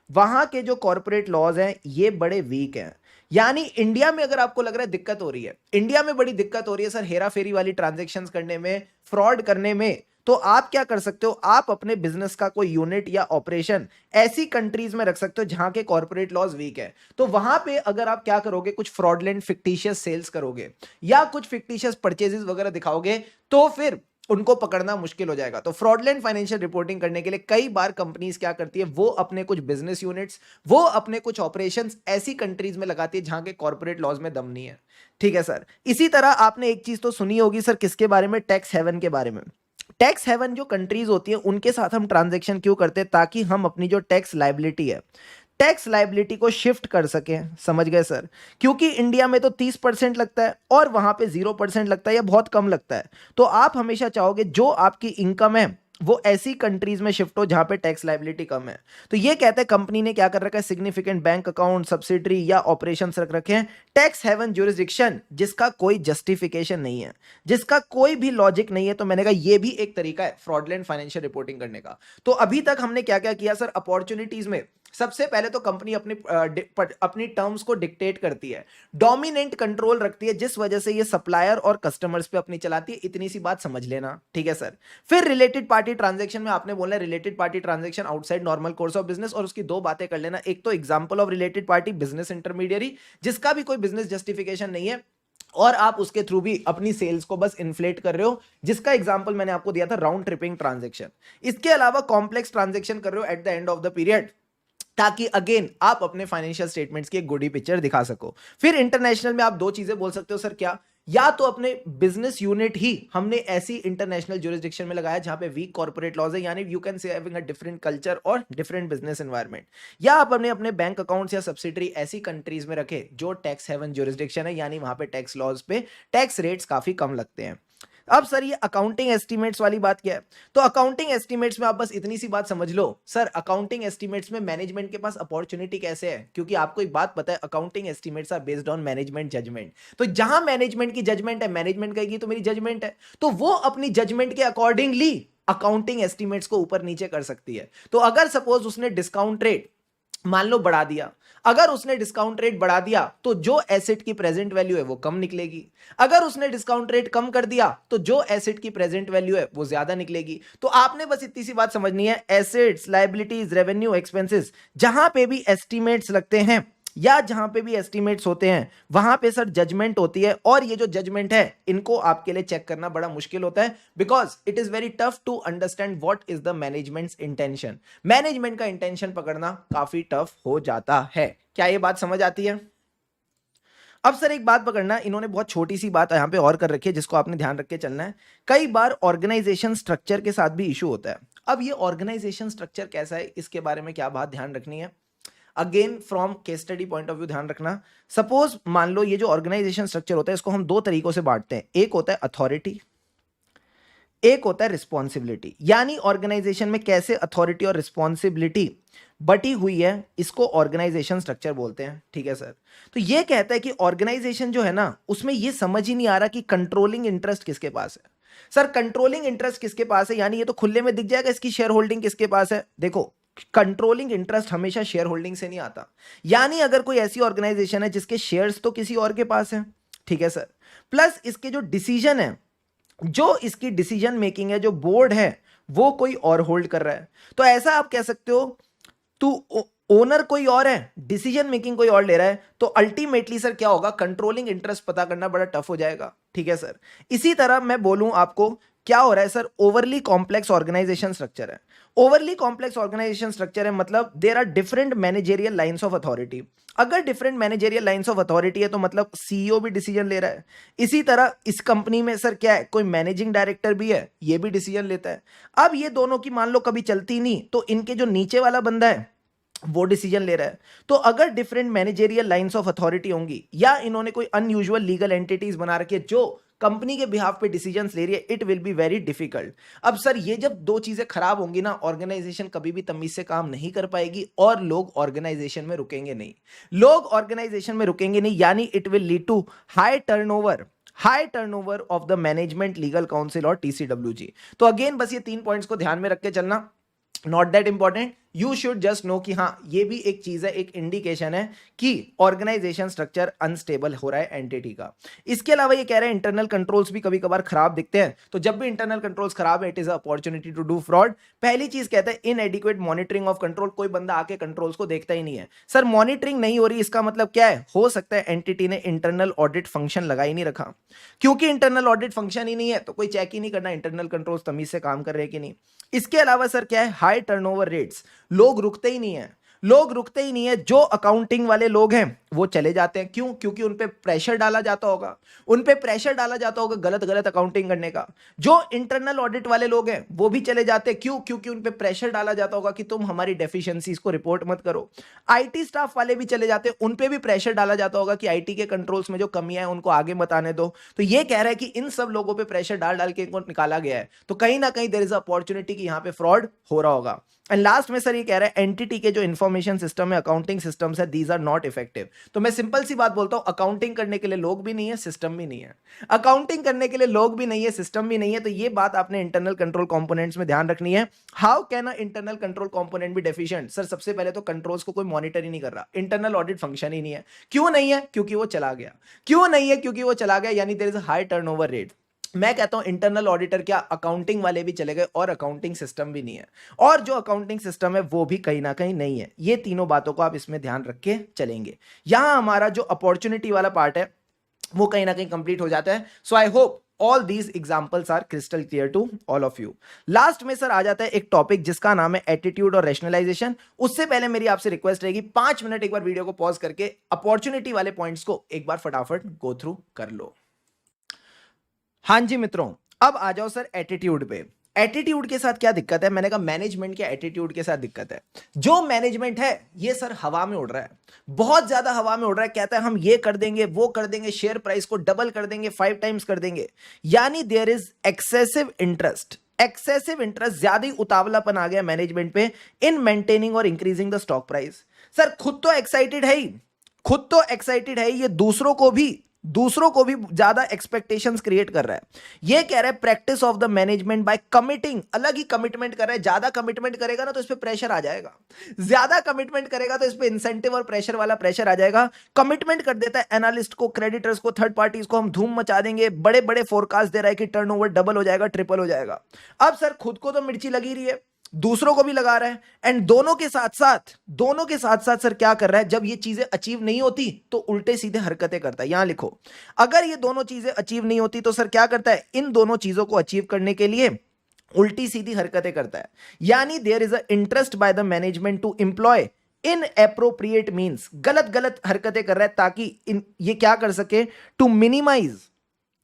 वहां के जो कॉर्पोरेट लॉज हैं ये बड़े वीक हैं। यानी इंडिया में अगर आपको लग रहा है दिक्कत हो रही है, इंडिया में बड़ी दिक्कत हो रही है सर हेरा फेरी वाली ट्रांजैक्शंस करने में, फ्रॉड करने में, तो आप क्या कर सकते हो, आप अपने बिजनेस का कोई यूनिट या ऑपरेशन ऐसी कंट्रीज में रख सकते हो जहां के कॉर्पोरेट लॉज वीक है। तो वहां पे अगर आप क्या करोगे, कुछ फ्रॉडलेंट फिक्टिशियस सेल्स करोगे या कुछ फिक्टिशियस परचेजेस वगैरह दिखाओगे, तो फिर उनको पकड़ना मुश्किल हो जाएगा। तो फ्रॉडलेंट फाइनेंशियल रिपोर्टिंग करने के लिए कई बार कंपनीज क्या करती है, वो अपने कुछ बिजनेस यूनिट्स, वो अपने कुछ ऑपरेशंस ऐसी कंट्रीज में लगाती है जहां के कॉर्पोरेट लॉज में दम नहीं है। ठीक है सर। इसी तरह आपने एक चीज तो सुनी होगी सर, किसके बारे में? टैक्स हेवन के बारे में। टैक्स हेवन जो कंट्रीज होती है उनके साथ हम ट्रांजैक्शन क्यों करते हैं? ताकि हम अपनी जो टैक्स लायबिलिटी है, टैक्स लायबिलिटी को शिफ्ट कर सकें। समझ गए सर? क्योंकि इंडिया में तो 30% लगता है और वहां पे 0% लगता है या बहुत कम लगता है। तो आप हमेशा चाहोगे जो आपकी इनकम है वो ऐसी कंट्रीज में शिफ्ट हो जहां पे टैक्स लायबिलिटी कम है। तो ये कहते हैं कंपनी ने क्या कर रखा है, सिग्निफिकेंट बैंक अकाउंट, सब्सिडरी या ऑपरेशंस रख रखे हैं टैक्स हेवन ज्यूरिसडिक्शन, जिसका कोई जस्टिफिकेशन नहीं है, जिसका कोई भी लॉजिक नहीं है। तो मैंने कहा ये भी एक तरीका है फ्रॉडलेंट फाइनेंशियल रिपोर्टिंग करने का। तो अभी तक हमने क्या क्या किया सर? अपॉर्चुनिटीज में सबसे पहले तो कंपनी अपनी टर्म्स को डिक्टेट करती है, डोमिनेंट कंट्रोल रखती है, जिस वजह से ये सप्लायर और कस्टमर्स पे अपनी चलाती है। इतनी सी बात समझ लेना, ठीक है सर। फिर रिलेटेड पार्टी ट्रांजैक्शन में आपने बोला related party transaction outside normal course of business, और उसकी दो बातें कर लेना। एक तो example of related party business intermediary, जिसका भी कोई बिजनेस जस्टिफिकेशन नहीं है और आप उसके थ्रू भी अपनी सेल्स को बस इन्फ्लेट कर रहे हो, जिसका एग्जांपल मैंने आपको दिया था राउंड ट्रिपिंग ट्रांजैक्शन। इसके अलावा कॉम्प्लेक्स ट्रांजैक्शन कर रहे हो at the end of the period, ताकि अगेन आप अपने फाइनेंशियल स्टेटमेंट्स की एक गुडी पिक्चर दिखा सको। फिर इंटरनेशनल में आप दो चीजें बोल सकते हो सर, क्या? या तो अपने बिजनेस यूनिट ही हमने ऐसी इंटरनेशनल ज्यूरिसडिक्शन में लगाया जहां पे वीक कॉर्पोरेट लॉज है, यानी you can say having a different culture और डिफरेंट बिजनेस एनवायरनमेंट। या आप अपने बैंक अकाउंट्स या सब्सिडरी ऐसी कंट्रीज में रखे जो टैक्स हेवन ज्यूरिसडिक्शन है, यानी वहां पे टैक्स लॉज पे टैक्स रेट्स काफी कम लगते हैं। अब सर ये अकाउंटिंग एस्टीमेट्स वाली बात क्या है? तो अकाउंटिंग एस्टीमेट्स में आप बस इतनी सी बात समझ लो सर, अकाउंटिंग एस्टीमेट्स में मैनेजमेंट के पास अपॉर्चुनिटी कैसे है? क्योंकि आपको एक बात पता है, accounting estimates are based on management judgment. तो जहां मैनेजमेंट की जजमेंट है, मैनेजमेंट कहेगी तो मेरी जजमेंट है, तो वो अपनी जजमेंट के अकॉर्डिंगली अकाउंटिंग एस्टीमेट्स को ऊपर नीचे कर सकती है। तो अगर सपोज उसने डिस्काउंट रेट मान लो बढ़ा दिया, अगर उसने डिस्काउंट रेट बढ़ा दिया तो जो एसेट की प्रेजेंट वैल्यू है वो कम निकलेगी। अगर उसने डिस्काउंट रेट कम कर दिया तो जो एसेट की प्रेजेंट वैल्यू है वो ज्यादा निकलेगी। तो आपने बस इतनी सी बात समझनी है, एसेट्स, लायबिलिटीज, रेवेन्यू, एक्सपेंसेस, जहां पे भी एस्टीमेट्स लगते हैं या जहां पे भी एस्टीमेट्स होते हैं वहां पे सर जजमेंट होती है, और ये जो जजमेंट है इनको आपके लिए चेक करना बड़ा मुश्किल होता है, because it is very tough to understand what is the management's intention. Management का इंटेंशन पकड़ना काफी टफ हो जाता है। क्या ये बात समझ आती है? अब सर एक बात पकड़ना, इन्होंने बहुत छोटी सी बात यहां पे और कर रखी है जिसको आपने ध्यान रख के चलना है। कई बार ऑर्गेनाइजेशन स्ट्रक्चर के साथ भी इशू होता है। अब ये ऑर्गेनाइजेशन स्ट्रक्चर कैसा है, इसके बारे में क्या बात ध्यान रखनी है? Again from case study point of view ध्यान रखना। सपोज मान लो ये जो ऑर्गेनाइजेशन स्ट्रक्चर होता है इसको हम दो तरीकों से बांटते हैं, एक होता है अथॉरिटी, एक होता है रिस्पॉन्सिबिलिटी। यानी ऑर्गेनाइजेशन में कैसे अथॉरिटी और रिस्पॉन्सिबिलिटी बटी हुई है, इसको ऑर्गेनाइजेशन स्ट्रक्चर बोलते हैं। ठीक है सर। तो ये कहता है कि ऑर्गेनाइजेशन जो है ना, उसमें ये समझ ही नहीं आ रहा कि कंट्रोलिंग इंटरेस्ट किसके पास है। सर कंट्रोलिंग इंटरेस्ट किसके पास है, यानी ये तो खुले में दिख जाएगा इसकी शेयर होल्डिंग किसके पास है। देखो कंट्रोलिंग इंटरेस्ट हमेशा शेयर होल्डिंग से नहीं आता, यानी अगर कोई ऐसी ऑर्गेनाइजेशन है जिसके शेयर्स तो किसी और के पास है, ठीक है सर, प्लस इसके जो डिसीजन है, जो इसकी डिसीजन मेकिंग है, जो बोर्ड है, वो कोई और होल्ड कर रहा है। तो ऐसा आप कह सकते हो, तू ओनर कोई और है, डिसीजन मेकिंग कोई और ले रहा है, तो अल्टीमेटली सर क्या होगा, कंट्रोलिंग इंटरेस्ट पता करना बड़ा टफ हो जाएगा। ठीक है सर, इसी तरह मैं बोलूं आपको क्या हो रहा है sir, overly complex organisation structure है। ओवरली कॉम्प्लेक्स ऑर्गेनाइजेशन स्ट्रक्चर है मतलब there are different managerial lines of authority. अगर different managerial lines of authority है तो मतलब सीईओ भी डिसीजन ले रहा है। इसी तरह इस कंपनी में सर क्या है, कोई मैनेजिंग डायरेक्टर भी है, ये भी डिसीजन लेता है। अब ये दोनों की मान लो कभी चलती नहीं, तो इनके जो नीचे वाला बंदा है वो डिसीजन ले रहा है। तो अगर different managerial lines of authority होंगी, या इन्होंने कोई अनयूजुअल लीगल एंटिटीज बना रखी है जो कंपनी के बिहाफ पे डिसीजंस ले रही है, it will be very difficult. अब सर ये जब दो चीजें खराब होंगी ना, ऑर्गेनाइजेशन कभी भी तमीज से काम नहीं कर पाएगी और लोग ऑर्गेनाइजेशन में रुकेंगे नहीं। लोग ऑर्गेनाइजेशन में रुकेंगे नहीं, यानी it will lead to high turnover of the management, legal council और टीसीडब्ल्यूजी। तो अगेन बस ये 3 पॉइंट्स को ध्यान में रख के चलना, not that important, you should just know कि हाँ ये भी एक चीज है, एक इंडिकेशन है कि ऑर्गेनाइजेशन स्ट्रक्चर अनस्टेबल हो रहा है एंटिटी का। इसके अलावा ये कह रहे हैं इंटरनल कंट्रोल्स भी कभी कभार खराब दिखते हैं, तो जब भी इंटरनल कंट्रोल्स खराब है, it is opportunity to do fraud. पहली चीज कहते हैं इनएडिक्वेट मॉनिटरिंग ऑफ कंट्रोल, कोई बंदा आके कंट्रोल्स को देखता ही नहीं है। सर मॉनिटरिंग नहीं हो रही, इसका मतलब क्या है, हो सकता है एंटिटी ने इंटरनल ऑडिट फंक्शन लगा ही नहीं रखा। क्योंकि इंटरनल ऑडिट फंक्शन ही नहीं है तो कोई चेक ही नहीं करना इंटरनल कंट्रोल्स तमीज से काम कर रहे हैं कि नहीं। इसके अलावा सर क्या है, हाई टर्नओवर रेट्स, लोग रुकते ही नहीं है, लोग रुकते ही नहीं है। जो अकाउंटिंग वाले लोग हैं वो चले जाते हैं, क्यों, क्योंकि उन पे प्रेशर डाला जाता होगा, उन पे प्रेशर डाला जाता होगा गलत गलत अकाउंटिंग करने का। जो इंटरनल ऑडिट वाले लोग हैं वो भी चले जाते हैं, क्यों, क्योंकि उन पे प्रेशर डाला जाता होगा कि तुम हमारी डेफिशिएंसीज को रिपोर्ट मत करो। आईटी स्टाफ वाले भी चले जाते हैं, उन पे भी प्रेशर डाला जाता होगा कि आईटी के कंट्रोल्स में जो कमियां हैं उनको आगे मत आने दो। तो ये कह रहा है कि इन सब लोगों पे प्रेशर डाल डाल के इनको निकाला गया है, तो कहीं ना कहीं देयर इज अपॉर्चुनिटी कि यहां पे फ्रॉड हो रहा होगा। एंड लास्ट में सर ये कह रहा है एंटिटी के जो इंफॉर्मेशन सिस्टम है, अकाउंटिंग सिस्टम्स है, दीज आर नॉट इफेक्टिव। तो मैं सिंपल सी बात बोलता हूं, अकाउंटिंग करने के लिए लोग भी नहीं है, सिस्टम भी नहीं है। अकाउंटिंग करने के लिए लोग भी नहीं है, सिस्टम भी नहीं है। तो ये बात आपने इंटरनल कंट्रोल कंपोनेंट्स में ध्यान रखनी है। How can a internal control component B deficient? Sir सबसे पहले तो कंट्रोल्स को कोई मॉनिटर ही नहीं कर रहा, इंटरनल ऑडिट फंक्शन ही नहीं है। क्यों नहीं है? क्योंकि वो चला गया। क्यों नहीं है? क्योंकि वो चला गया, यानी there is a high turnover rate. मैं कहता हूं इंटरनल ऑडिटर क्या, अकाउंटिंग वाले भी चले गए और अकाउंटिंग सिस्टम भी नहीं है, और जो अकाउंटिंग सिस्टम है वो भी कहीं ना कहीं नहीं है। ये तीनों बातों को आप इसमें ध्यान रख के चलेंगे। यहां हमारा जो अपॉर्चुनिटी वाला पार्ट है वो कहीं ना कहीं कंप्लीट हो जाता है। So I hope all these examples are crystal clear to all of you. Last में सर आ जाता है एक टॉपिक जिसका नाम है एटीट्यूड और रैशनलाइजेशन। उससे पहले मेरी आपसे रिक्वेस्ट रहेगी 5 मिनट एक बार वीडियो को पॉज करके अपॉर्चुनिटी वाले पॉइंट्स को एक बार फटाफट गो थ्रू कर लो। हाँ जी मित्रों, अब आ जाओ सर एटीट्यूड पे। एटीट्यूड के साथ क्या दिक्कत है? मैंने कहा मैनेजमेंट के एटीट्यूड के साथ दिक्कत है। जो मैनेजमेंट है ये सर हवा में उड़ रहा है, बहुत ज्यादा हवा में उड़ रहा है। कहता है हम ये कर देंगे, वो कर देंगे, शेयर प्राइस को डबल कर देंगे, 5 टाइम्स कर देंगे। यानी देयर इज एक्सेसिव इंटरेस्ट, ज्यादा ही उतावलापन आ गया मैनेजमेंट पे इन मेंटेनिंग और increasing the stock price. Sir खुद तो एक्साइटेड है ही, ये दूसरों को भी ज्यादा एक्सपेक्टेशंस क्रिएट कर रहा है। ये कह रहा है practice of the management by committing, अलग ही कमिटमेंट कर रहा है। ज्यादा कमिटमेंट करेगा ना तो इस पे प्रेशर आ जाएगा, ज्यादा कमिटमेंट करेगा तो इस पे इंसेंटिव और प्रेशर वाला प्रेशर आ जाएगा। कमिटमेंट कर देता है एनालिस्ट को, क्रेडिटर्स को, थर्ड पार्टीज को, हम धूम मचा देंगे, बड़े बड़े फोरकास्ट दे रहा है कि टर्नओवर डबल हो जाएगा, ट्रिपल हो जाएगा। अब सर खुद को तो मिर्ची लगी रही है, दूसरों को भी लगा रहा है, एंड दोनों के साथ साथ सर क्या कर रहा है, जब ये चीजें अचीव नहीं होती तो उल्टे सीधे हरकतें करता है। यहां लिखो, अगर ये दोनों चीजें अचीव नहीं होती तो सर क्या करता है, इन दोनों चीजों को अचीव करने के लिए उल्टी सीधी हरकतें करता है। यानी there is a interest by the management to employ inappropriate means, गलत हरकतें कर रहा है ताकि ये क्या कर सके, to minimize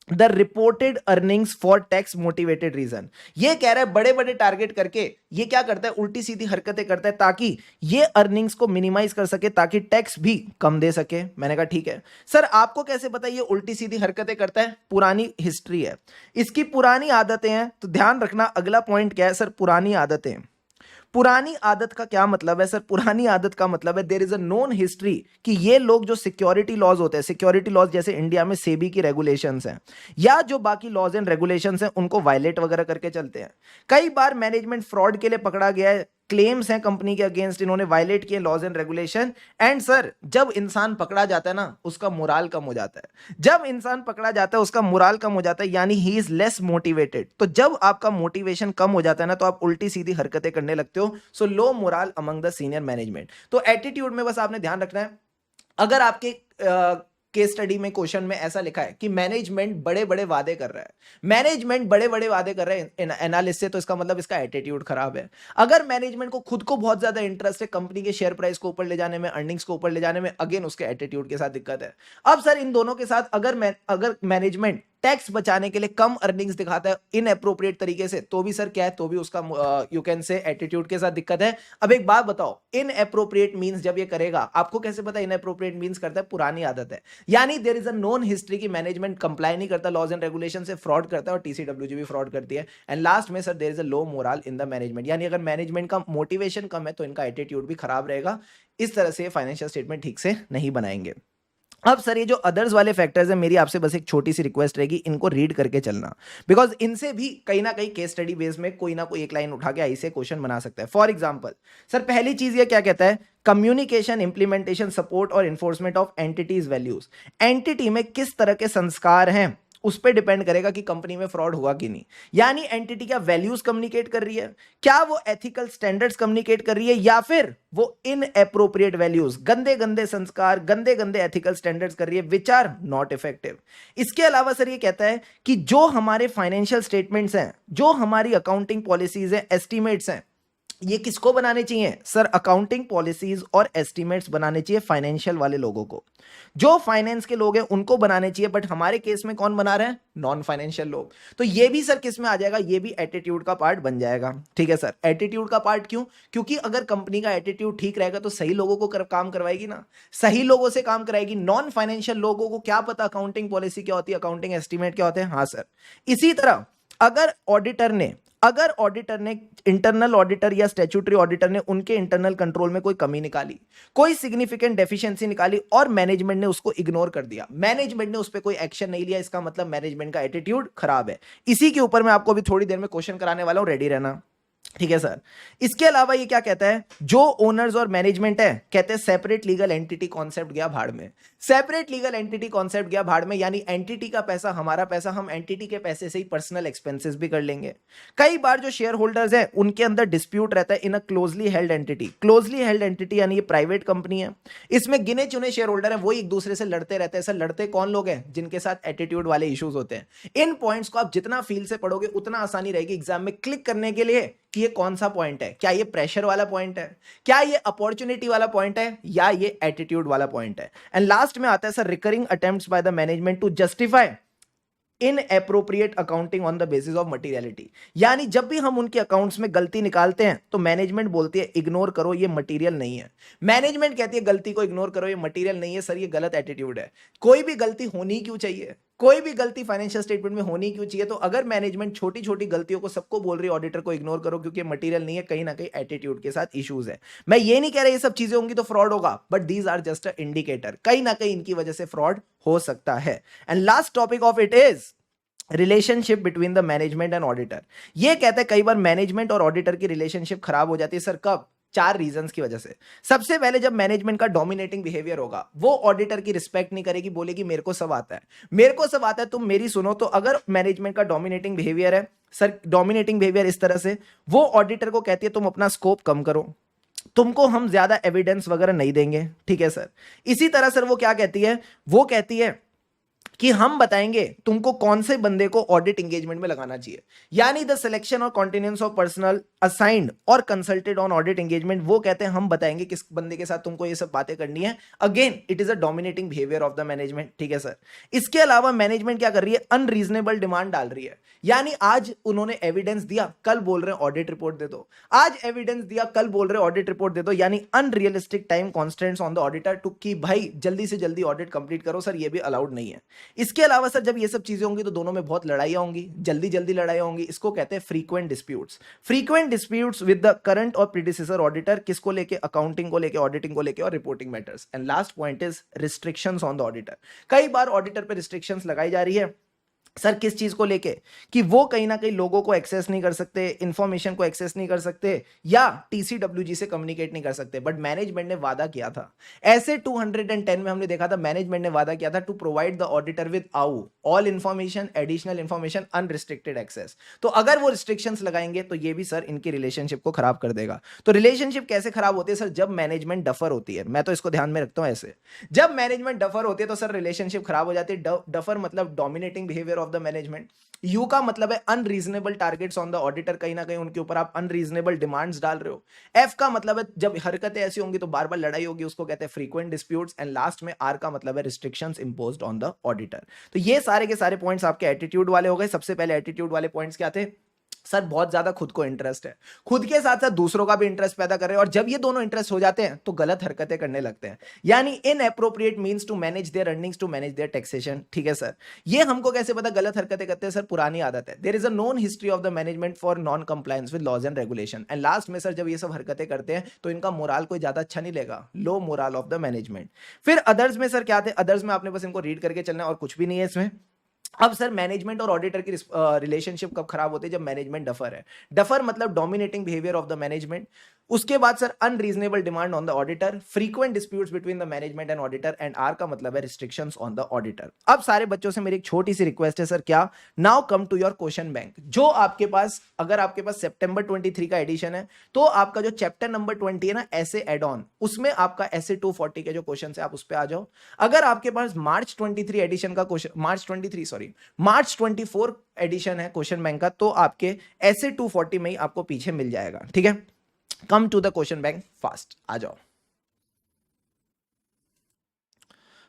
the reported earnings for tax motivated reason. ये कह रहा है बड़े बड़े टारगेट करके ये क्या करता है, उल्टी सीधी हरकतें करता है ताकि ये अर्निंग्स को मिनिमाइज कर सके, ताकि टैक्स भी कम दे सके। मैंने कहा ठीक है सर, आपको कैसे पता ये उल्टी सीधी हरकतें करता है? पुरानी हिस्ट्री है, इसकी पुरानी आदतें हैं। तो ध्यान रखना, अगला पॉइंट क्या है सर, पुरानी आदतें। पुरानी आदत का क्या मतलब है सर? पुरानी आदत का मतलब है there is a known history कि ये लोग जो सिक्योरिटी लॉज होते हैं, सिक्योरिटी लॉज जैसे इंडिया में सेबी की रेगुलेशंस हैं या जो बाकी लॉज एंड रेगुलेशंस हैं, उनको वायलेट वगैरह करके चलते हैं। कई बार मैनेजमेंट फ्रॉड के लिए पकड़ा गया है, क्लेम्स हैं कंपनी के अगेंस्ट, इन्होंने वायलेट किए laws and regulation. And sir जब इंसान पकड़ा जाता है ना उसका मोराल कम हो जाता है, जब इंसान पकड़ा जाता है उसका मोराल कम हो जाता है, यानी ही इज लेस मोटिवेटेड। तो जब आपका मोटिवेशन कम हो जाता है ना तो आप उल्टी सीधी हरकतें करने लगते हो। So low morale among the senior management. तो एटीट्यूड में बस आपने ध्यान रखना है, अगर आपके केस स्टडी में क्वेश्चन में ऐसा लिखा है कि मैनेजमेंट बड़े बड़े वादे कर रहा है, मैनेजमेंट बड़े बड़े वादे कर रहे हैं एनालिस्ट से, तो इसका मतलब इसका एटीट्यूड खराब है। अगर मैनेजमेंट को खुद को बहुत ज्यादा इंटरेस्ट है कंपनी के शेयर प्राइस को ऊपर ले जाने में, अर्निंग्स को ऊपर ले जाने में, अगेन उसके एटीट्यूड के साथ दिक्कत है। अब सर इन दोनों के साथ अगर मैनेजमेंट टैक्स बचाने के लिए कम अर्निंग्स दिखाता है इन अप्रोप्रिएट तरीके से, तो भी सर क्या है, तो भी उसका यू कैन से एटीट्यूड के साथ दिक्कत है। अब एक बात बताओ, इन अप्रोप्रिएट मींस जब ये करेगा, आपको कैसे पता इन अप्रोप्रिएट मींस करता है? पुरानी आदत है, यानी there is a known history की मैनेजमेंट कंप्लाई नहीं करता लॉज एंड रेगुलेशन से, फ्रॉड करता है और टीसीडब्ल्यूजी भी फ्रॉड करती है। एंड लास्ट में sir there is a low moral in the management, यानी अगर मैनेजमेंट का मोटिवेशन कम है तो इनका एटीट्यूड भी खराब रहेगा। इस तरह से फाइनेंशियल स्टेटमेंट ठीक से नहीं बनाएंगे। अब सर ये जो अदर्स वाले फैक्टर्स हैं, मेरी आपसे बस एक छोटी सी रिक्वेस्ट रहेगी, इनको रीड करके चलना, बिकॉज इनसे भी कहीं ना कहीं केस स्टडी बेस में कोई ना कोई एक लाइन उठा के ऐसे क्वेश्चन बना सकता है। फॉर एग्जांपल सर पहली चीज ये क्या कहता है, कम्युनिकेशन, इंप्लीमेंटेशन, सपोर्ट और enforcement of entities values. Entity में किस तरह के संस्कार हैं उस पर डिपेंड करेगा कि कंपनी में फ्रॉड हुआ कि नहीं। यानी एंटिटी क्या वैल्यूज कम्युनिकेट कर रही है, क्या वो एथिकल स्टैंडर्ड्स कम्युनिकेट कर रही है, या फिर वो इन एप्रोप्रिएट वैल्यूज, गंदे गंदे संस्कार, गंदे गंदे एथिकल स्टैंडर्ड्स कर रही है विच आर नॉट इफेक्टिव। इसके अलावा सर ये कहता है कि जो हमारे फाइनेंशियल स्टेटमेंट्स हैं, जो हमारी अकाउंटिंग पॉलिसीज हैं, एस्टिमेट्स हैं, ये किसको बनाने चाहिए सर? अकाउंटिंग पॉलिसीज और एस्टिमेट्स बनाने चाहिए फाइनेंशियल वाले लोगों को, जो फाइनेंस के लोग हैं उनको बनाने चाहिए। बट हमारे केस में कौन बना रहे हैं? नॉन फाइनेंशियल लोग। तो ये भी सर किस में आ जाएगा? ये भी एटीट्यूड का पार्ट बन जाएगा। ठीक है सर, एटीट्यूड का पार्ट क्यों? क्योंकि अगर कंपनी का एटीट्यूड ठीक रहेगा तो सही लोगों को काम करवाएगी ना, सही लोगों से काम कराएगी। नॉन फाइनेंशियल लोगों को क्या पता अकाउंटिंग पॉलिसी क्या होती है, अकाउंटिंग एस्टिमेट क्या होते हैं? हाँ सर। इसी तरह अगर ऑडिटर ने इंटरनल ऑडिटर या स्टैट्यूटरी ऑडिटर ने उनके इंटरनल कंट्रोल में कोई कमी निकाली, कोई सिग्निफिकेंट डेफिशिएंसी निकाली और मैनेजमेंट ने उसको इग्नोर कर दिया, मैनेजमेंट ने उस पर कोई एक्शन नहीं लिया, इसका मतलब मैनेजमेंट का एटीट्यूड खराब है। इसी के ऊपर मैं आपको अभी थोड़ी देर में क्वेश्चन कराने वाला हूं, रेडी रहना। ठीक है सर। इसके अलावा ये क्या कहता है, जो ओनर्स और मैनेजमेंट है, कहते हैं सेपरेट लीगल एंटिटी कॉन्सेप्ट गया भाड़ में। सेपरेट लीगल एंटिटी कॉन्सेप्ट गया भाड़ में, यानी एंटिटी का पैसा हमारा पैसा, हम एंटिटी के पैसे से ही पर्सनल एक्सपेंसेस भी कर लेंगे। कई बार जो शेयर होल्डर्स हैं उनके अंदर डिस्प्यूट रहता है in a closely held entity. Closely held entity यानी ये प्राइवेट कंपनी है, इसमें गिने चुने शेयर होल्डर हैं, वो एक दूसरे से लड़ते रहते हैं। सर लड़ते कौन लोग हैं? जिनके साथ एटीट्यूड वाले इश्यूज होते हैं। इन पॉइंट्स को आप जितना फील से पढ़ोगे उतना आसानी रहेगी एग्जाम में क्लिक करने के लिए कि ये कौन सा पॉइंट है, क्या ये प्रेशर वाला पॉइंट है, क्या ये अपॉर्चुनिटी वाला पॉइंट है, या ये एटीट्यूड वाला पॉइंट है। एंड लास्ट में आता है sir recurring attempts by the management to justify inappropriate accounting on the basis of materiality. यानी जब भी हम उनके अकाउंट्स में गलती निकालते हैं तो मैनेजमेंट बोलती है इग्नोर करो, ये मटेरियल नहीं है। मैनेजमेंट कहती है गलती को इग्नोर करो, ये मटेरियल नहीं है। सर ये गलत एटीट्यूड है। कोई भी गलती होनी क्यों चाहिए? कोई भी गलती फाइनेंशियल स्टेटमेंट में होनी क्यों चाहिए? तो अगर मैनेजमेंट छोटी छोटी गलतियों को सबको बोल रही है ऑडिटर को इग्नोर करो क्योंकि मटेरियल नहीं है, कहीं ना कहीं एटीट्यूड के साथ इश्यूज है। मैं ये नहीं कह रहा ये सब चीजें होंगी तो फ्रॉड होगा, but these are just a indicator, कहीं ना कहीं इनकी वजह से फ्रॉड हो सकता है। And last topic of it is relationship between the management and auditor. ये कहते हैं कई बार मैनेजमेंट और ऑडिटर की रिलेशनशिप खराब हो जाती है। सर कब? 4 रीजंस की वजह से। सबसे पहले जब मैनेजमेंट का डोमिनेटिंग बिहेवियर होगा, वो ऑडिटर की रिस्पेक्ट नहीं करेगी, बोलेगी मेरे को सब आता है, मेरे को सब आता है, तुम मेरी सुनो। तो अगर मैनेजमेंट का डोमिनेटिंग बिहेवियर है, सर डोमिनेटिंग बिहेवियर इस तरह से, वो ऑडिटर को कहती है तुम अपना स्कोप कम करो, तुमको हम ज्यादा एविडेंस वगैरह नहीं देंगे। ठीक है सर। इसी तरह सर वो क्या कहती है, वो कहती है कि हम बताएंगे तुमको कौन से बंदे को ऑडिट एंगेजमेंट में लगाना चाहिए। यानी द सिलेक्शन और कॉन्टिन्यूएंस ऑफ पर्सनल असाइंड और कंसल्टेड ऑन ऑडिट एंगेजमेंट, वो कहते हैं हम बताएंगे किस बंदे के साथ तुमको ये सब बातें करनी है। Again it is a dominating behaviour of the management. ठीक है सर। इसके अलावा मैनेजमेंट क्या कर रही है, अनरीजनेबल डिमांड डाल रही है। यानी आज उन्होंने एविडेंस दिया, कल बोल रहे हैं ऑडिट रिपोर्ट दे दो, आज एविडेंस दिया, कल बोल रहे हैं ऑडिट रिपोर्ट दे दो। यानी unrealistic time constants on the auditor to की भाई जल्दी से जल्दी ऑडिट कंप्लीट करो। सर ये भी अलाउड नहीं है। इसके अलावा सर जब ये सब चीजें होंगी तो दोनों में बहुत लड़ाइयां होंगी, जल्दी जल्दी लड़ाइयां होंगी। इसको कहते हैं frequent disputes. Frequent disputes with the current और प्रीडिसेसर ऑडिटर, किसको लेके? अकाउंटिंग को लेके, ऑडिटिंग को लेके और reporting matters. And last point is restrictions on the auditor. कई बार ऑडिटर पे रिस्ट्रिक्शंस लगाई जा रही है सर किस चीज को लेके, कि वो कहीं ना कहीं लोगों को एक्सेस नहीं कर सकते, इंफॉर्मेशन को एक्सेस नहीं कर सकते, या टीसीडब्ल्यूजी से कम्युनिकेट नहीं कर सकते, बट मैनेजमेंट ने वादा किया था। ऐसे 210 में हमने देखा था मैनेजमेंट ने वादा किया था to provide the auditor with uh all information, additional information, unrestricted access. तो अगर वो रिस्ट्रिक्शंस लगाएंगे तो ये भी सर इनकी रिलेशनशिप को खराब कर देगा। तो रिलेशनशिप कैसे खराब होती है सर, जब मैनेजमेंट डफर होती है। मैं तो इसको ध्यान में रखता हूं ऐसे, जब मैनेजमेंट डफर होती है तो सर रिलेशनशिप खराब हो जाती है। डफर मतलब dominating behaviour of the management. You का मतलब है unreasonable targets on the auditor, कहीं ना कहीं उनके ऊपर आप अनरीजनेबल डिमांड्स डाल रहे हो। एफ का मतलब है जब हरकतें ऐसी होंगी तो बार बार लड़ाई होगी, उसको कहते हैं फ्रीक्वेंट डिस्प्यूट्स। एंड लास्ट में आर का मतलब है restrictions imposed on the auditor. तो ये सारे के सारे पॉइंट्स आपके एटीट्यूड वाले हो गए। सबसे पहले एटीट्यूड वाले पॉइंट्स क्या थे सर, बहुत ज्यादा खुद को इंटरेस्ट है, खुद के साथ साथ दूसरों का भी इंटरेस्ट पैदा कर रहे हैं, और जब ये दोनों इंटरेस्ट हो जाते हैं तो गलत हरकतें करने लगते हैं, यानी inappropriate means to manage their earnings, to manage their taxation. ठीक है सर, ये हमको कैसे पता गलत हरकतें करते हैं सर, पुरानी आदत है। There is a known history of the management for non compliance with laws and regulation. And last में सर जब ये सब हरकतें करते हैं तो इनका मोराल कोई ज्यादा अच्छा नहीं लेगा, लो मोराल ऑफ द मैनेजमेंट। फिर अदर्स में सर क्या थे, अदर्स में आपने बस इनको रीड करके चलना है और कुछ भी नहीं है इसमें। अब सर मैनेजमेंट और ऑडिटर की रिलेशनशिप कब खराब होती है, जब मैनेजमेंट डफर है। डफर मतलब dominating behaviour of the management. उसके बाद sir unreasonable demand on the auditor, frequent disputes between the management and auditor, and R का मतलब है रिस्ट्रिक्शंस ऑन द ऑडिटर। अब सारे बच्चों से मेरी एक छोटी सी रिक्वेस्ट है सर, क्या, now come to your question bank. जो आपके पास, अगर आपके पास सितंबर 23 का एडिशन है तो आपका जो चैप्टर नंबर 20 है ना, ऐसे एड ऑन, उसमें आपका ऐसे 240 के जो क्वेश्चन है आप उस पर आ जाओ। अगर आपके पास मार्च 23 एडिशन का क्वेश्चन, मार्च 24 एडिशन है क्वेश्चन बैंक का, तो आपके ऐसे 240 में ही आपको पीछे मिल जाएगा। ठीक है, come to the question bank fast, आ जाओ।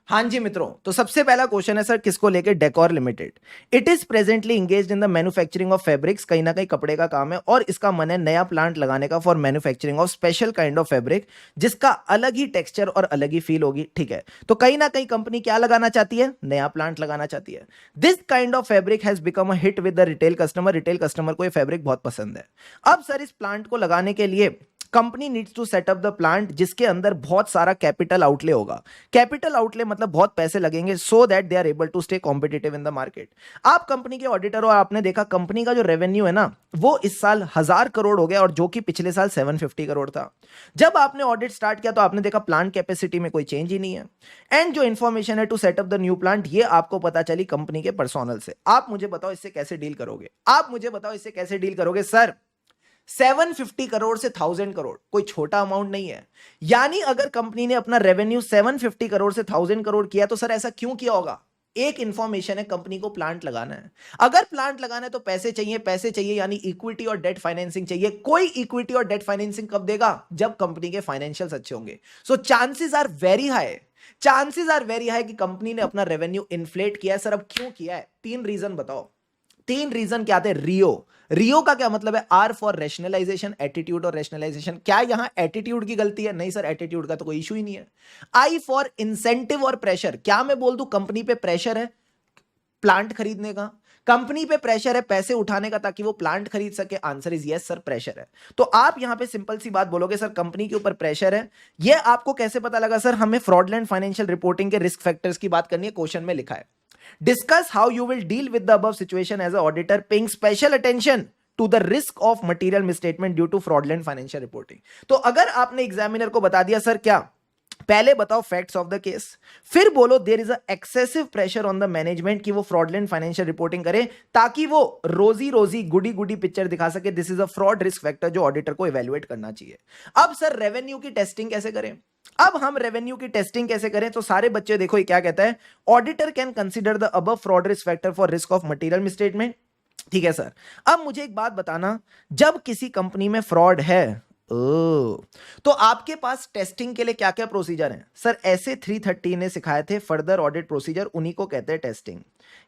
हाँ जी मित्रों, तो सबसे पहला क्वेश्चन है सर किसको लेके, decor limited. It is presently engaged in the manufacturing of fabrics, कहीं ना कहीं कपड़े का काम है, और इसका मन है नया प्लांट लगाने का for manufacturing of special kind of fabric, जिसका अलग ही टेक्सचर और अलग ही फील होगी। ठीक है, तो कहीं ना कहीं कंपनी क्या लगाना चाहती है, नया प्लांट लगाना चाहती है। This kind of fabric has become a hit with the retail customer, retail customer को ये फैब्रिक बहुत पसंद है। अब सर इस प्लांट को लगाने के लिए company needs to set up the plant, जिसके अंदर बहुत सारा कैपिटल आउटले होगा। कैपिटल आउटले मतलब बहुत पैसे लगेंगे, so that they are able to stay competitive in the market. आप कंपनी के ऑडिटर और आपने देखा कंपनी का जो रेवेन्यू है ना, वो इस साल 1000 करोड़ हो गया, और जो कि पिछले साल 750 करोड़ था। जब आपने ऑडिट स्टार्ट किया तो आपने देखा प्लांट कैपेसिटी में कोई चेंज ही नहीं है, एंड जो इंफॉर्मेशन है to setup the new plant, ये आपको पता चली कंपनी के पर्सोनल से। आप मुझे बताओ इससे कैसे डील करोगे, आप मुझे बताओ इससे कैसे डील करोगे। सर 750 करोड़ से 1000 करोड़ कोई छोटा अमाउंट नहीं है, यानी अगर कंपनी ने अपना रेवेन्यू 750 करोड़ से 1000 करोड़ किया तो सर ऐसा क्यों किया होगा। एक इंफॉर्मेशन है, कंपनी को प्लांट लगाना है। अगर प्लांट लगाना है तो पैसे चाहिए, पैसे चाहिए यानी इक्विटी और डेट फाइनेंसिंग चाहिए। कोई इक्विटी और डेट फाइनेंसिंग कब देगा, जब कंपनी के फाइनेंशियल्स अच्छे होंगे। So chances are very high, chances are very high कि कंपनी ने अपना रेवेन्यू इन्फ्लेट किया है। सर अब क्यों किया है, 3 रीजन बताओ। 3 रीजन क्या थे, रियो। रियो का क्या मतलब है, आर फॉर रैशनलाइजेशन, एटीट्यूड और रैशनलाइजेशन। क्या यहां एटीट्यूड की गलती है, नहीं सर एटीट्यूड का तो कोई इशू ही नहीं है। आई फॉर इंसेंटिव और प्रेशर, क्या मैं बोल दूं कंपनी पे प्रेशर है प्लांट खरीदने का, कंपनी पे प्रेशर है पैसे उठाने का ताकि वो प्लांट खरीद सके, answer is yes sir pressure है। तो आप यहां पे सिंपल सी बात बोलोगे सर कंपनी के ऊपर प्रेशर है। ये आपको कैसे पता लगा, सर हमें फ्रॉडलेंट फाइनेंशियल रिपोर्टिंग के रिस्क फैक्टर्स की बात करनी है, क्वेश्चन में लिखा है discuss how you will deal with the above situation as an auditor, paying special attention to the risk of material misstatement due to fraudulent financial reporting। तो अगर आपने एग्जामिनर को बता दिया सर क्या, पहले बताओ फैक्ट्स ऑफ द केस, फिर बोलो there is a excessive pressure on the management कि वो फ्रॉडलेंट फाइनेंशियल रिपोर्टिंग करे ताकि वो रोजी रोजी गुडी गुडी पिक्चर दिखा सके। This is a fraud risk factor जो ऑडिटर को इवेल्युएट करना चाहिए। अब सर रेवेन्यू की टेस्टिंग कैसे करें, अब हम रेवेन्यू की टेस्टिंग कैसे करें, तो सारे बच्चे देखो ये क्या कहता है, auditor can consider the above fraud risk factor for risk of material misstatement. ठीक है सर, अब मुझे एक बात बताना, जब किसी कंपनी में फ्रॉड है तो आपके पास टेस्टिंग के लिए क्या क्या प्रोसीजर हैं। सर ऐसे 330 ने सिखाए थे फर्दर ऑडिट प्रोसीजर, उन्हीं को कहते हैं टेस्टिंग।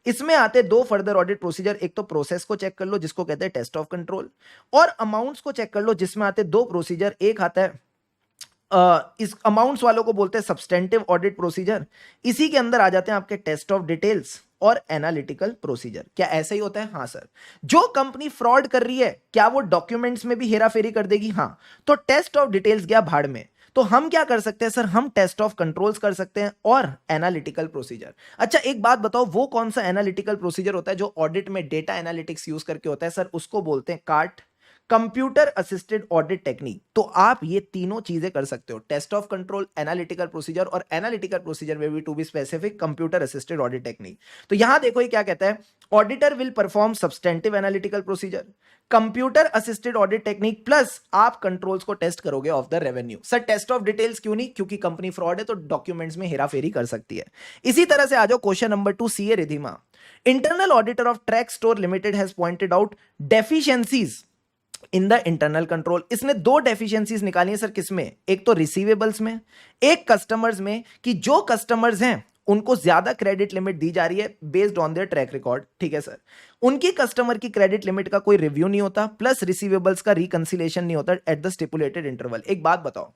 इसमें आते 2 फर्दर ऑडिट प्रोसीजर, एक तो प्रोसेस को चेक कर लो जिसको कहते हैं टेस्ट ऑफ कंट्रोल, और अमाउंट्स को चेक कर लो जिसमें आते 2 प्रोसीजर। एक आता है इस अमाउंट्स वालों को बोलते हैं सब्सटेंटिव ऑडिट प्रोसीजर, इसी के अंदर आ जाते हैं आपके टेस्ट ऑफ डिटेल्स और एनालिटिकल प्रोसीजर। क्या ऐसा ही होता है, हाँ सर। जो कंपनी फ्रॉड कर रही है क्या वो डॉक्यूमेंट्स में भी हेराफेरी कर देगी, हाँ, तो टेस्ट ऑफ डिटेल्स गया भाड़ में। तो हम क्या कर सकते हैं सर, हम टेस्ट ऑफ कंट्रोल्स कर सकते हैं और एनालिटिकल प्रोसीजर। अच्छा एक बात बताओ, वो कौन सा एनालिटिकल प्रोसीजर होता है जो ऑडिट में डेटा एनालिटिक्स यूज करके होता है सर? उसको बोलते हैं कार्ट, कंप्यूटर असिस्टेड ऑडिट टेक्निक। तो आप ये तीनों चीजें कर सकते हो, test of control, analytical procedure, और एनालिटिकल प्रोसीजर में भी to be specific computer assisted audit technique. तो यहां देखो ये क्या कहता है, auditor will perform substantive analytical procedure, computer assisted audit technique, plus आप कंट्रोल्स को टेस्ट करोगे of the revenue. Sir test of details क्यों नहीं? क्योंकि कंपनी फ्रॉड है तो डॉक्यूमेंट्स में हेराफेरी कर सकती है। इसी तरह से आ जाओ question number 2, CA Ridhima. Internal auditor of track store limited has pointed out deficiencies in the internal control. इसने दो डेफिशिएंसीज निकाली है सर, किसमें? एक तो रिसीवेबल्स में, एक कस्टमर्स में, कि जो कस्टमर्स हैं उनको ज्यादा क्रेडिट लिमिट दी जा रही है based on their track record. ठीक है सर, उनकी कस्टमर की क्रेडिट लिमिट का कोई रिव्यू नहीं होता, प्लस रिसीवेबल्स का रिकंसिलिएशन नहीं होता एट द स्टिपुलेटेड इंटरवल। एक बात बताओ,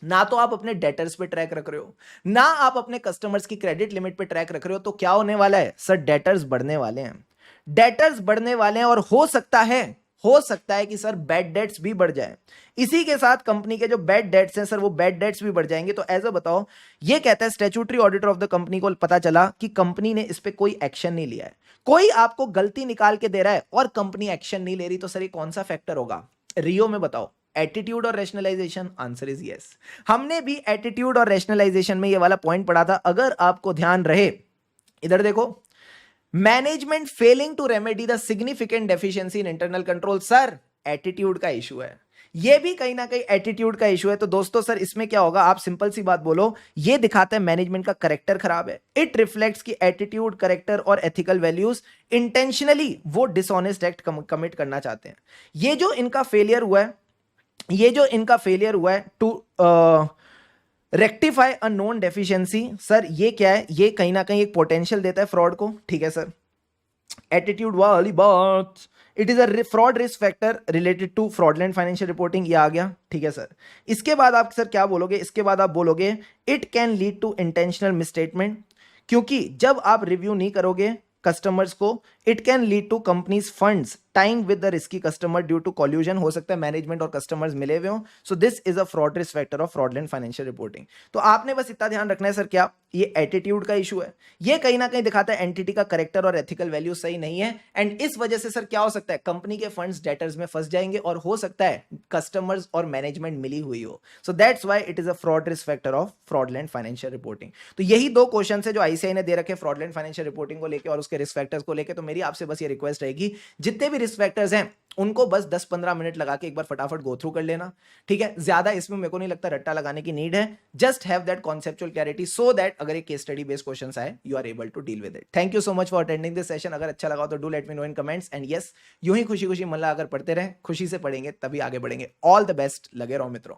ना तो आप अपने डेटर्स पे ट्रैक रख रहे हो, ना आप अपने कस्टमर्स की क्रेडिट लिमिट पे ट्रैक रख रहे हो, तो क्या होने वाला है सर? डेटर्स बढ़ने वाले हैं, डेटर्स बढ़ने वाले हैं, और हो सकता है कि सर बैड डेट्स भी बढ़ जाए। इसी के साथ कंपनी के जो बैड डेट्स हैं सर, वो बैड डेट्स भी बढ़ जाएंगे। तो एज अ बताओ, ये कहता है statutory auditor of the company को पता चला कि कंपनी ने इस पे कोई एक्शन नहीं लिया है, कोई आपको गलती निकाल के दे रहा है और कंपनी एक्शन नहीं ले रही, तो सर ये कौन सा फैक्टर होगा? रियो में बताओ, एटीट्यूड और रैशनलाइजेशन? Answer is yes. हमने भी एटीट्यूड और रैशनलाइजेशन में ये वाला पॉइंट पढ़ा था, अगर आपको ध्यान रहे। इधर देखो, management failing to remedy the significant deficiency in internal control. Sir attitude का इशू है, ये भी कहीं ना कहीं एटीट्यूड का इशू है। तो दोस्तों सर इसमें क्या होगा, आप सिंपल सी बात बोलो, ये दिखाता है मैनेजमेंट का करेक्टर खराब है। इट रिफ्लेक्ट्स की एटीट्यूड, करेक्टर और एथिकल वैल्यूज इंटेंशनली वो डिसऑनेस्ट एक्ट कमिट करना चाहते हैं। ये जो इनका फेलियर हुआ है to rectify a known deficiency, sir ये क्या है? ये कहीं ना कहीं एक पोटेंशियल देता है फ्रॉड को। ठीक है सर, एटीट्यूड वाली बात, it is a fraud risk factor related to fraudulent financial reporting, ये आ गया। ठीक है सर, इसके बाद आप सर क्या बोलोगे? इसके बाद आप बोलोगे it can lead to intentional misstatement, क्योंकि जब आप रिव्यू नहीं करोगे कस्टमर्स को, it can lead to companies funds tying with the risky customer due to collusion. हो सकता है मैनेजमेंट और कस्टमर्स मिले हुए हो। So this is a fraud risk factor of fraudulent financial reporting. तो आपने बस इतना ध्यान रखना है सर, क्या ये एटीट्यूड का इशू है, ये कहीं ना कहीं दिखाता है एंटिटी का करेक्टर और एथिकल वैल्यू सही नहीं है, एंड इस वजह से सर क्या हो सकता है, कंपनी के फंड्स डेटर्स में फंस जाएंगे, और हो सकता है कस्टमर्स और मैनेजमेंट मिली हुई हो। So that's why it is a fraud risk factor of fraudulent financial reporting. तो यही दो क्वेश्चन है जो आईसीआई ने दे रखे फ्रॉडलेंट फाइनेंशियल रिपोर्टिंग को लेकर और उसके रिस्क फैक्टर्स को लेकर। तो मेरी आपसे बस ये रिक्वेस्ट रहेगी, जितने भी रिस्क फैक्टर्स हैं उनको बस 10-15 मिनट लगा के एक बार फटाफट गो थ्रू कर लेना। ठीक है, ज्यादा इसमें मेरे को नहीं लगता रट्टा लगाने की नीड है। Just have that conceptual clarity so that अगर एक केस स्टडी बेस्ड क्वेश्चंस आए, you are able to deal with it. Thank you so much for attending this session. अगर अच्छा लगा तो do let me know in comments, and yes, यूं ही खुशी खुशी मन लगा कर पढ़ते रहे, खुशी से पढ़ेंगे तभी आगे बढ़ेंगे। ऑल द बेस्ट, लगे रहो मित्रों।